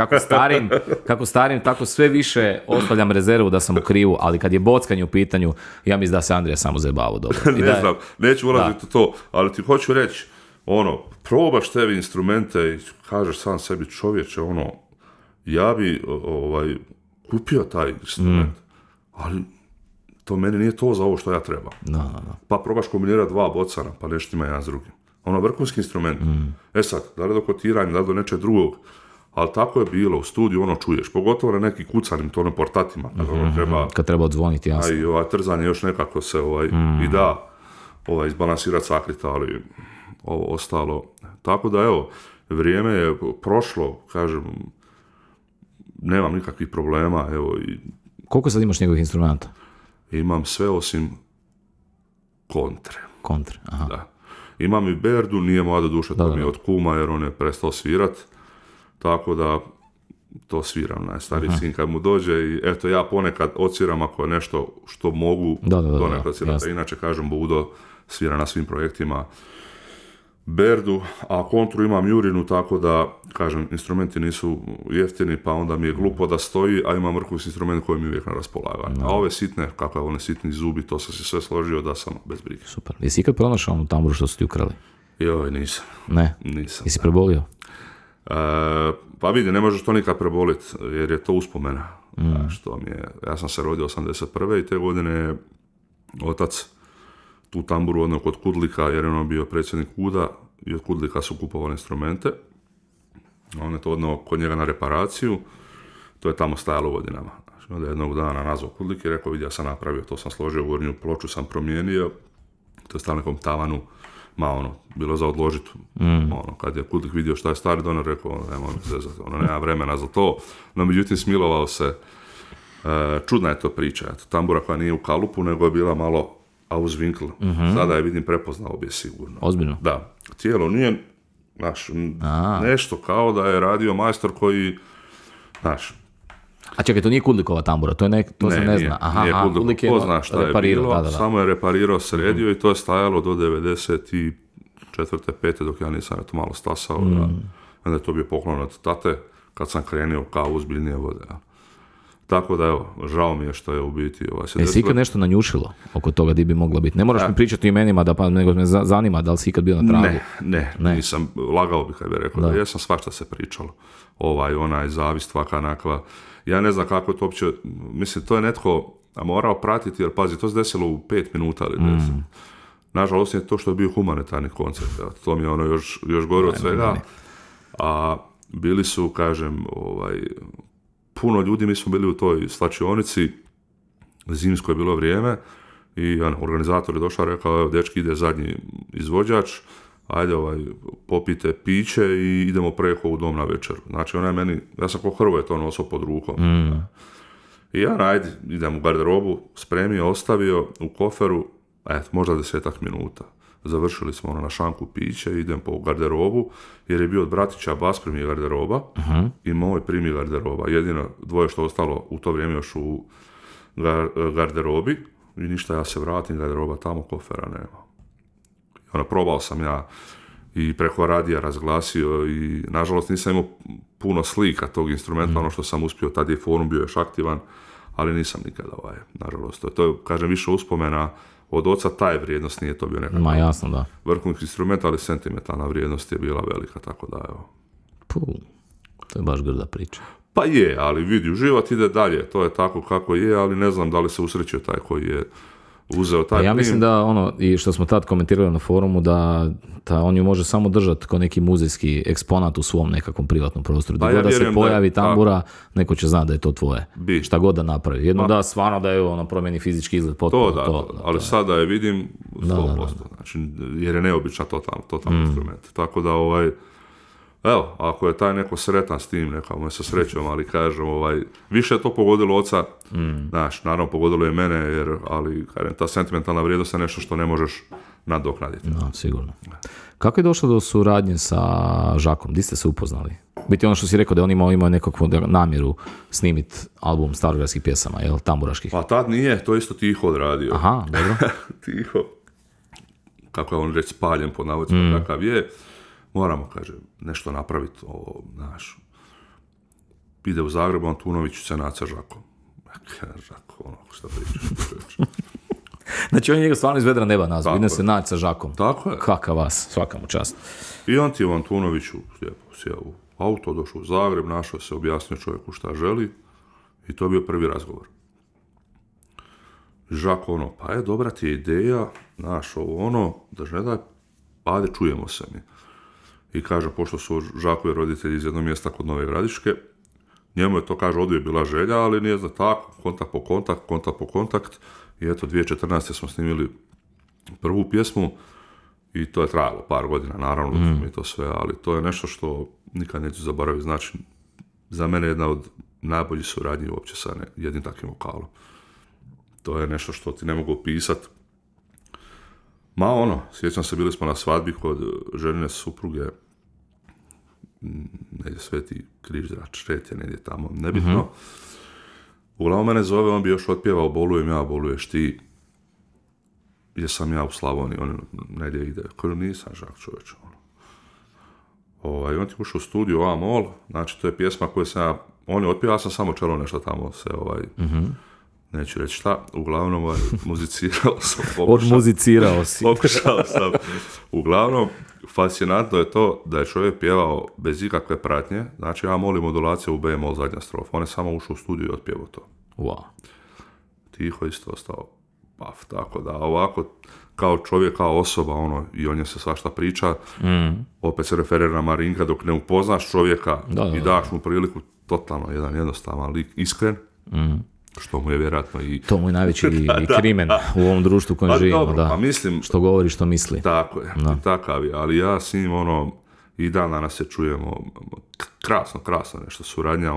kako starim, tako sve više ostavljam rezervu da sam u krivu, ali kad je bockanje u pitanju, ja mislim da se Andrija samo zajebavao dobro. Ne znam, neću ulaziti u to, ali ti hoću reći, probaš tebi instrumente i kažeš sam sebi, čovječe, ja bi kupio taj instrument, ali to meni nije to za ovo što ja trebam. Pa probaš kombinirati 2 bocana, pa nešto ima jedan s drugim. Vrhunski instrument. Sad, da li do kotiranja, da li do nečeg drugog, ali tako je bilo, u studiju čuješ, pogotovo na neki kucanim tonom portatima, kad treba odzvoniti, jasno. A i trzanje još nekako se i da izbalansirati sakrita, ali ovo ostalo. Tako da, evo, vrijeme je prošlo, kažem, nemam nikakvih problema, evo. Koliko sad imaš njegovih instrumenta? Imam sve osim kontre. Kontre, aha. Da. Imam i berdu, nije moja do duše, to mi je od kuma, jer on je prestao svirat, tako da to sviram, najstariji sin kad mu dođe i eto, ja ponekad odsviram ako je nešto što mogu, donekad svirati. Inače, kažem, Budo svira na svim projektima berdu, a kontru imam Jurinu, tako da, kažem, instrumenti nisu jeftini, pa onda mi je glupo da stoji, a imam vrhunski instrument koji mi uvijek na raspolaganju. A ove sitne, kakve one sitni zubi, to sam si sve složio da sam bez brige. Super. Jesi ikad pronašao onu tamburu što su ti ukrali? Joj, nisam. Ne? Nisam. Jesi prebolio? Pa vidi, ne možeš to nikad preboliti, jer je to uspomena. Što mi je, ja sam se rodio 81. i te godine je otac tu tamburu odnog kod Kudlika, jer je on bio predsjednik Kuda i od Kudlika su kupovali instrumente. On je to odnog kod njega na reparaciju, to je tamo stajalo godinama. Znači, onda jednog dana nazvao Kudlik i rekao, vidi, ja sam napravio, to sam složio, gornju ploču sam promijenio, to je stalo nekom tavanu, bilo za odložiti. Kad je Kudlik vidio šta je stari donor, rekao, nema vremena za to, no međutim smilovao se. Čudna je to priča, tambura koja nije u kalupu, nego je bila malo Auswinkel. Sada je, vidim, prepoznao bi je sigurno. Ozbiljno? Da. Tijelo nije, nešto kao da je radio majstor koji, A čekaj, to nije Kudlikova tambura, to se ne zna. Nije Kudlik, ko zna šta je bilo, samo je reparirao, sredio i to je stajalo do 94. 5. dok ja nisam to malo stasao. Onda je to bio poklon od tate, kad sam krenio kao uzbiljnije vode. Tako da, evo, žao mi je što je u biti se si ikad nešto nanjušilo oko toga di bi mogla biti? Ne moraš mi pričati o imenima, nego me zanima da li si ikad bio na tragu. Ne, nisam, lagao bih kad bi rekao da jesam, svašta se pričalo. Onaj, zavist, svaka nakva. Ja ne znam kako je to uopće, mislim, to je netko morao pratiti, jer pazi, to se desilo u 5 minuta ili 10. Nažalost je to što je bio humanitarni koncert, to mi je još gore od svega. A bili su, kažem, puno ljudi, mi smo bili u toj slačionici, zimsko je bilo vrijeme i organizator je došao i rekao, evo, dečki, ide zadnji izvođač, ajde, popite piće i idemo preko u dom na večer. Znači, ona je meni, ja sam ko Hrvoje to nosio pod rukom. I ja, ajde, idem u garderobu, spremio, ostavio u koferu, možda 10 minuta. Završili smo na šanku piće, idem po garderobu, jer je bio od bratića Bas primi garderoba i moj primi garderoba. Jedino dvoje što ostalo u to vrijeme još u garderobi, i ništa, ja se vratim, garderoba tamo, kofera nema. Ono, probao sam ja i preko radija razglasio i nažalost nisam imao puno slika tog instrumenta, ono što sam uspio, tad je forum bio još aktivan, ali nisam nikada, nažalost. To je, kažem, više uspomena od oca, taj vrijednost nije to bio nekako jasno, da. Vrhunski instrument, ali sentimentalna vrijednost je bila velika, tako da, evo. To je baš grda priča. Pa je, ali vidi, život ide dalje, to je tako kako je, ali ne znam da li se usrećio taj koji je uzeo taj ja mislim da i što smo tad komentirali na forumu, da on ju može samo držati kao neki muzejski eksponat u svom nekakvom privatnom prostoru. Gdje god da se pojavi tambura, neko će znati da je to tvoje. Šta god da napravi. Jedno da, stvarno da je promijeni fizički izgled potpuno. Ali sada je vidim 100%. Znači, jer je neobičan totalni instrument. Tako da, evo, ako je taj neko sretan s tim, neka mu je sa srećom, ali kažem, više je to pogodilo oca, znaš, naravno pogodilo je mene, ali kažem, ta sentimentalna vrijednost je nešto što ne možeš nadoknaditi. No, sigurno. Kako je došlo do suradnje sa Žakom? Di ste se upoznali? Biti ono što si rekao da on imao nekakvu namjeru snimiti album starogradskih pjesama, jel, tamburaških? Pa tad nije, to isto Tiho odradio. Aha, dobro. Tiho, kako je on reći, spaljen po navodicima, kakav je. Moramo, kaže, nešto napraviti, znaš, ide u Zagrebu, Antunović se naca Žakom. Žako, šta pričaš? Znači, on je njega stvarno iz vedra neba nazvao, ide se naći sa Žakom. Tako je. Kakav vas, svaka mu čast. I on ti je u Antunoviću sjeo u auto, došao u Zagreb, našao se, objasnio čovjeku šta želi i to je bio prvi razgovor. Žako, pa je, dobra ti je ideja, znaš, da ne daj, ajde, čujemo se mi. I kaže, pošto su Žakovi roditelji iz jednog mjesta kod Nove Gradiške, njemu je to, kaže, oduvijek bila želja, ali nije za tako, kontakt po kontakt. I eto, 2014. smo snimili prvu pjesmu i to je trajalo par godina, naravno, i to sve, ali to je nešto što nikad neću zaboraviti. Znači, za mene jedna od najboljih suradnji uopće sa jednim takvim vokalom. To je nešto što ti ne mogu opisati. Sjećam se, bili smo na svadbi kod ženine supruge, negdje Sveti križ Zračret je negdje tamo, nebitno. Uglavnom mene zove, on bi još otpjevao Bolujem ja, boluješ ti. Gdje sam ja u Slavoniji, on negdje ide. Kaže, nisam Žak, čovječe. On ti ušao u studiju, A-mol, znači to je pjesma koju sam on je otpjevao, ja sam samo čelo nešto tamo se neću reći šta, uglavnom muzicirao sam. Odmuzicirao si. Pokušao sam. Uglavnom, fascinantno je to da je čovjek pjevao bez ikakve pratnje, znači ja molim modulacija u B-mol zadnja strofa, on je samo ušao u studiju i otpjevao to. Wow. Tiho isto ostao paf, tako da ovako, kao čovjek, kao osoba, i on je se svašta priča, opet se referira na Marinka, dok ne upoznaš čovjeka i daš mu priliku, totalno jedan jednostavan lik, iskren, što mu je vjerojatno i... To mu je najveći krimen u ovom društvu u kojem živimo, dobro, da. Mislim, što govori, što misli. Tako je, takav je, ali ja s njim, i dan danas se čujemo, krasno nešto, suradnja,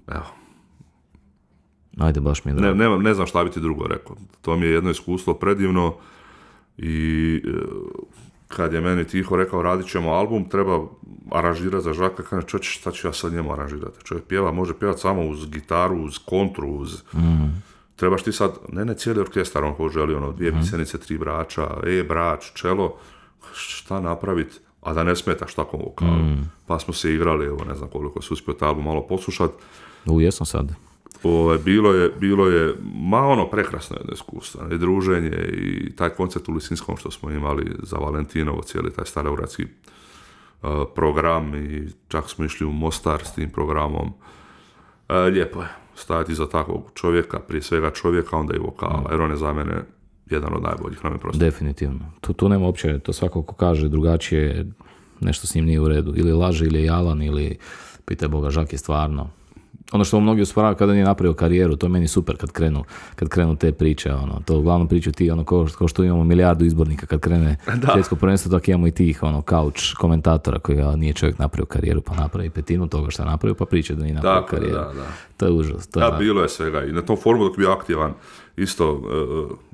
evo. Ajde, baš mi je drago. Ne znam šta bi ti drugo rekao. To mi je jedno iskustvo predivno i kad je meni Tiho rekao radit ćemo album, treba aranžirati za Žaka, kaže čovječe, šta ću ja sad njemu aranžirati? Čovjek pjeva, može pjevati samo uz gitaru, uz kontru, trebaš ti sad, ne cijeli orkestar, on ko želi, dvije pisanice, 3 brača, brač, čelo, šta napraviti, a da ne smetaš takvom vokalu. Pa smo se igrali, evo ne znam koliko se uspio taj album malo poslušati. Jesam sad. Bilo je prekrasno jedno iskustvo, i druženje i taj koncert u Lisinskom što smo imali za Valentinovo, cijeli taj starogradski program i čak smo išli u Mostar s tim programom. Lijepo je stajati iza takvog čovjeka, prije svega čovjeka, onda i vokala, jer on je za mene jedan od najboljih na me prosto. Definitivno. Tu nema uopće, to svako ko kaže drugačije, nešto s njim nije u redu. Ili laže, ili je jalan, ili pitaj Boga, Žak je stvarno. Ono što mnogi usporavaju kada nije napravio karijeru, to je meni super kad krenu te priče, to uglavnom priču ti, kao što imamo milijardu izbornika kad krene svjetsko prvenstvo, tako imamo i tih, couch komentatora koji nije čovjek napravio karijeru, pa napravi petinu toga što je napravio, pa priča da nije napravio karijeru. Da. To je užas. Bilo je svega i na tom forumu dok bio aktivan,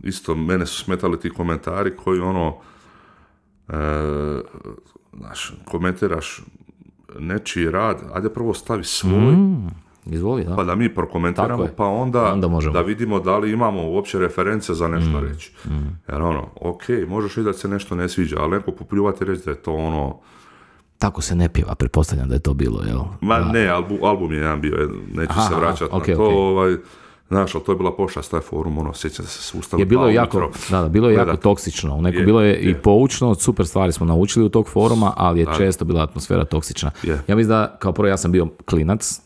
isto mene su smetali ti komentari koji komentiraš nečiji rad, ajde prvo stavi svoj, Izvoli, da. Pa da mi prokomentiramo, pa onda da vidimo da li imamo uopće reference za nešto reći. Jer ok, možeš vidjeti da se nešto ne sviđa, ali neko popljuvati reći da je to Tako se ne pjeva, pretpostavljam da je to bilo, jel? Ma ne, album je jedan bio, neću se vraćati na to, znaš, ali to je bila pošast, taj forum, sjećam se sustavno. Je bilo bilo je jako toksično, bilo je i poučno, super stvari smo naučili u tog foruma, ali je često bila atmosfera toksična. Ja mislim da, kao prvo, ja sam bio klinac,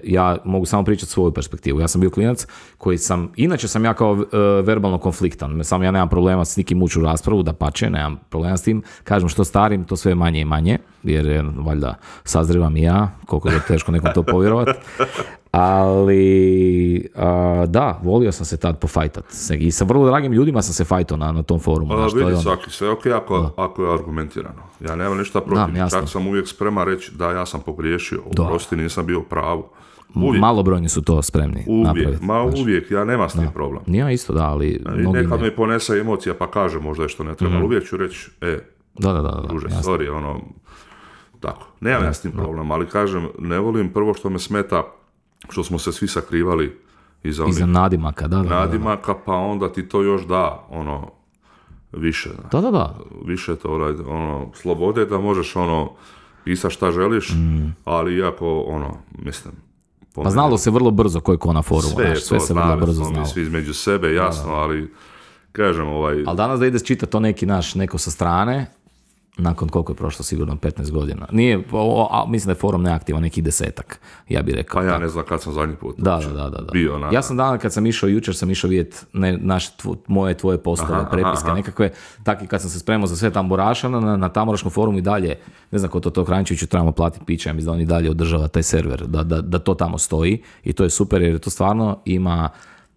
ja mogu samo pričati svoju perspektivu, ja sam bio klinac inače sam ja kao verbalno konfliktan, samo ja nemam problema s nikim ući u raspravu, dapače, nemam problema s tim, kažem što starim, to sve manje i manje, jer valjda sazrivam i ja, koliko je teško nekom to povjerovati. Ali da, volio sam se tad pofajtat i sa vrlo dragim ljudima sam se fajtao na tom forumu. Vidi svaki sve, ok, ako je argumentirano. Ja nemam ništa protiv, čak sam uvijek spreman reći da ja sam pogriješio, prosti nisam bio u pravu. Malobrojni su to spremni napraviti. Uvijek, ja nemam s tim problem. Ja isto, da, ali nekad mi ponese emocija pa kaže možda je što ne treba, ali uvijek ću reći, druže, sorry, tako. Nemam ja s tim problem, ali kažem, ne volim prvo što me smeta što smo se svi sakrivali iza nadimaka, nadimaka, pa onda ti to još da, više. Više to, slobode da možeš, pisati šta želiš, ali iako, mislim... Pa znalo se vrlo brzo koji ko na forumu, sve se vrlo brzo znalo. Svi između sebe, jasno, ali kažem, Ali danas da ideš čitati to neko sa strane, nakon koliko je prošlo, sigurno 15 godina. Nije, mislim da je forum neaktivan, neki 10-ak, ja bih rekao. Pa ja ne znam kad sam zadnji put bio. Ja sam dan kad sam išao, jučer sam išao vidjeti tvoje postove, prepiske, nekakve, tako kad sam se spremao za sve tamburaša na tamburaškom forumu i dalje, ne znam ko to Kranjčeviću trebamo platiti piće, ja mislim da on i dalje održava taj server, da to tamo stoji i to je super jer to stvarno ima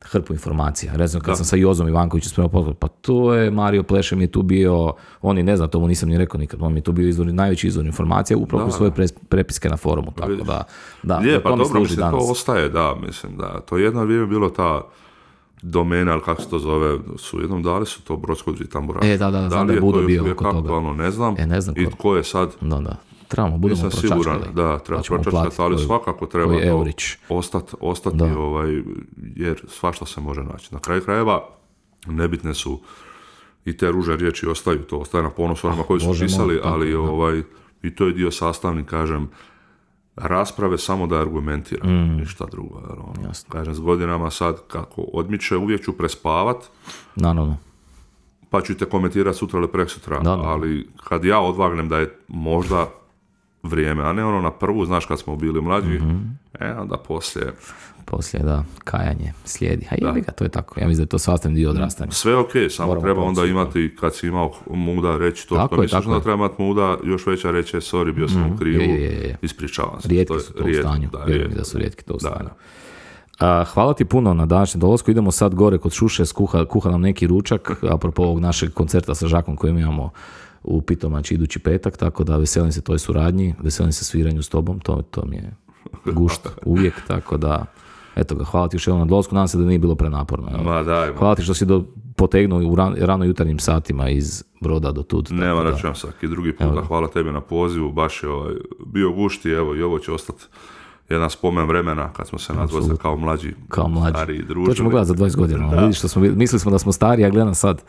hrpu informacija. Recimo kad sam sa Jozom Ivankovićem spremao podcast, pa to je Mario Plešem je tu bio, oni ne znam, to mu nisam ni rekao nikad, on mi je tu bio najveći izvor informacija upravo u svoje prepiske na forumu, tako da pa dobro, mislim, to ostaje, mislim, da, to jedno vrijeme bilo ta domena, ali kako se to zove, jednom dali su to Brodsko-Dri tamburaši. Da li je Budo bio oko toga. Ne znam, i tko je sad... Trebamo, budemo pročačkali. Da, treba pročačkati, ali svakako treba to ostati jer svašta se može naći. Na kraju krajeva nebitne su i te ruže riječi ostaju, to ostaje na ponos onima koji su pisali, ali i to je dio sastavni, kažem, rasprave samo da argumentira, ništa drugo. Kažem, s godinama sad kako odmiče, uvijek ću prespavat, naravno, pa ću te komentirati sutra ili preksutra, ali kad ja odvagnem da je možda vrijeme, a ne na prvu, znaš kad smo bili mlađi, onda poslije, kajanje slijedi. A jebi ga, to je tako. Ja mislim da je to sastavni dio odrastanja. Sve ok, samo moramo treba onda imati, kad si imao muda reći to što misliš da treba imati muda, još veća reći, sorry, bio sam u krivu, ispričavam se. Rijetki su to u stanju. Vjerujem da su rijetki to u stanju. Hvala ti puno na današnjem dolasku. Idemo sad gore kod Šuše, kuha nam neki ručak, apropo ovog našeg koncerta sa Žakom koji imamo u Pitomači idući petak, tako da veselim se toj suradnji, veselim se sviranju s tobom, to mi je gušt uvijek, tako da eto ga, hvala ti još jednom na dolasku, nadam se da nije bilo prenaporno. Hvala ti što si potegnuo u rano jutarnjim satima iz Broda do tud. Nema računam svaki drugi puta, hvala tebi na pozivu, baš je bio gušt i evo i ovo će ostati jedan spomen vremena kad smo se nazvali kao mlađi. Stariji, družili. To ćemo gledati za 20 godina. Vidiš što mislili smo da smo stari, a gledam sad.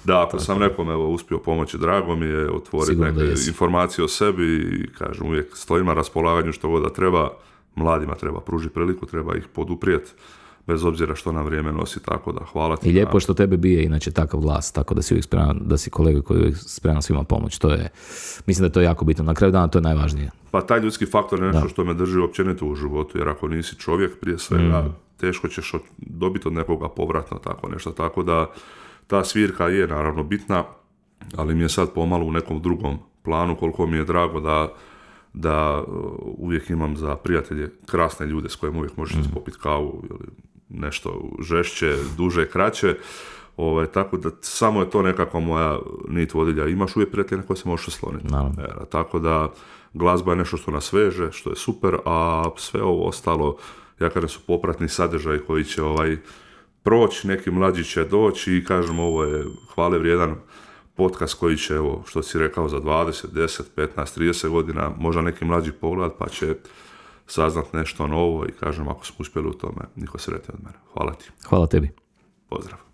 Ako sam nekom uspio pomoći, drago mi je otvoriti neke informacije o sebi i kažem uvijek stojim na raspolaganju što god da treba, mladima treba pružiti priliku, treba ih poduprijeti bez obzira što nam vrijeme nosi, tako da hvala ti. I lijepo je što tebe bije inače takav glas, tako da si uvijek spreman, da si kolega koji je uvijek spreman svima pomoć, mislim da je to jako bitno, na kraju dana to je najvažnije. Pa taj ljudski faktor je nešto što me drži općenito u životu, jer ako nisi čovjek prije svega, teško ćeš dobiti od nekoga povratno tako nešto, tako da ta svirka je naravno bitna, ali mi je sad pomalo u nekom drugom planu, koliko mi je drago da uvijek imam za prijatelje krasne ljude s kojima uvijek možeš popiti kavu ili nešto žešće, duže, kraće. Tako da samo je to nekako moja nit vodilja. Imaš uvijek prijatelje na koje se možeš osloniti. Tako da glazba je nešto što nas veže, što je super, a sve ovo ostalo, ja kažem, su popratni sadržaj koji će proći, neki mlađi će doći i kažem, ovo je hvale vrijedan podcast koji će, evo, što si rekao, za 20, 10, 15, 30 godina možda neki mlađi pogled, pa će saznat nešto novo i kažem, ako smo uspjeli u tome, niko sretniji od mene. Hvala ti. Hvala tebi. Pozdrav.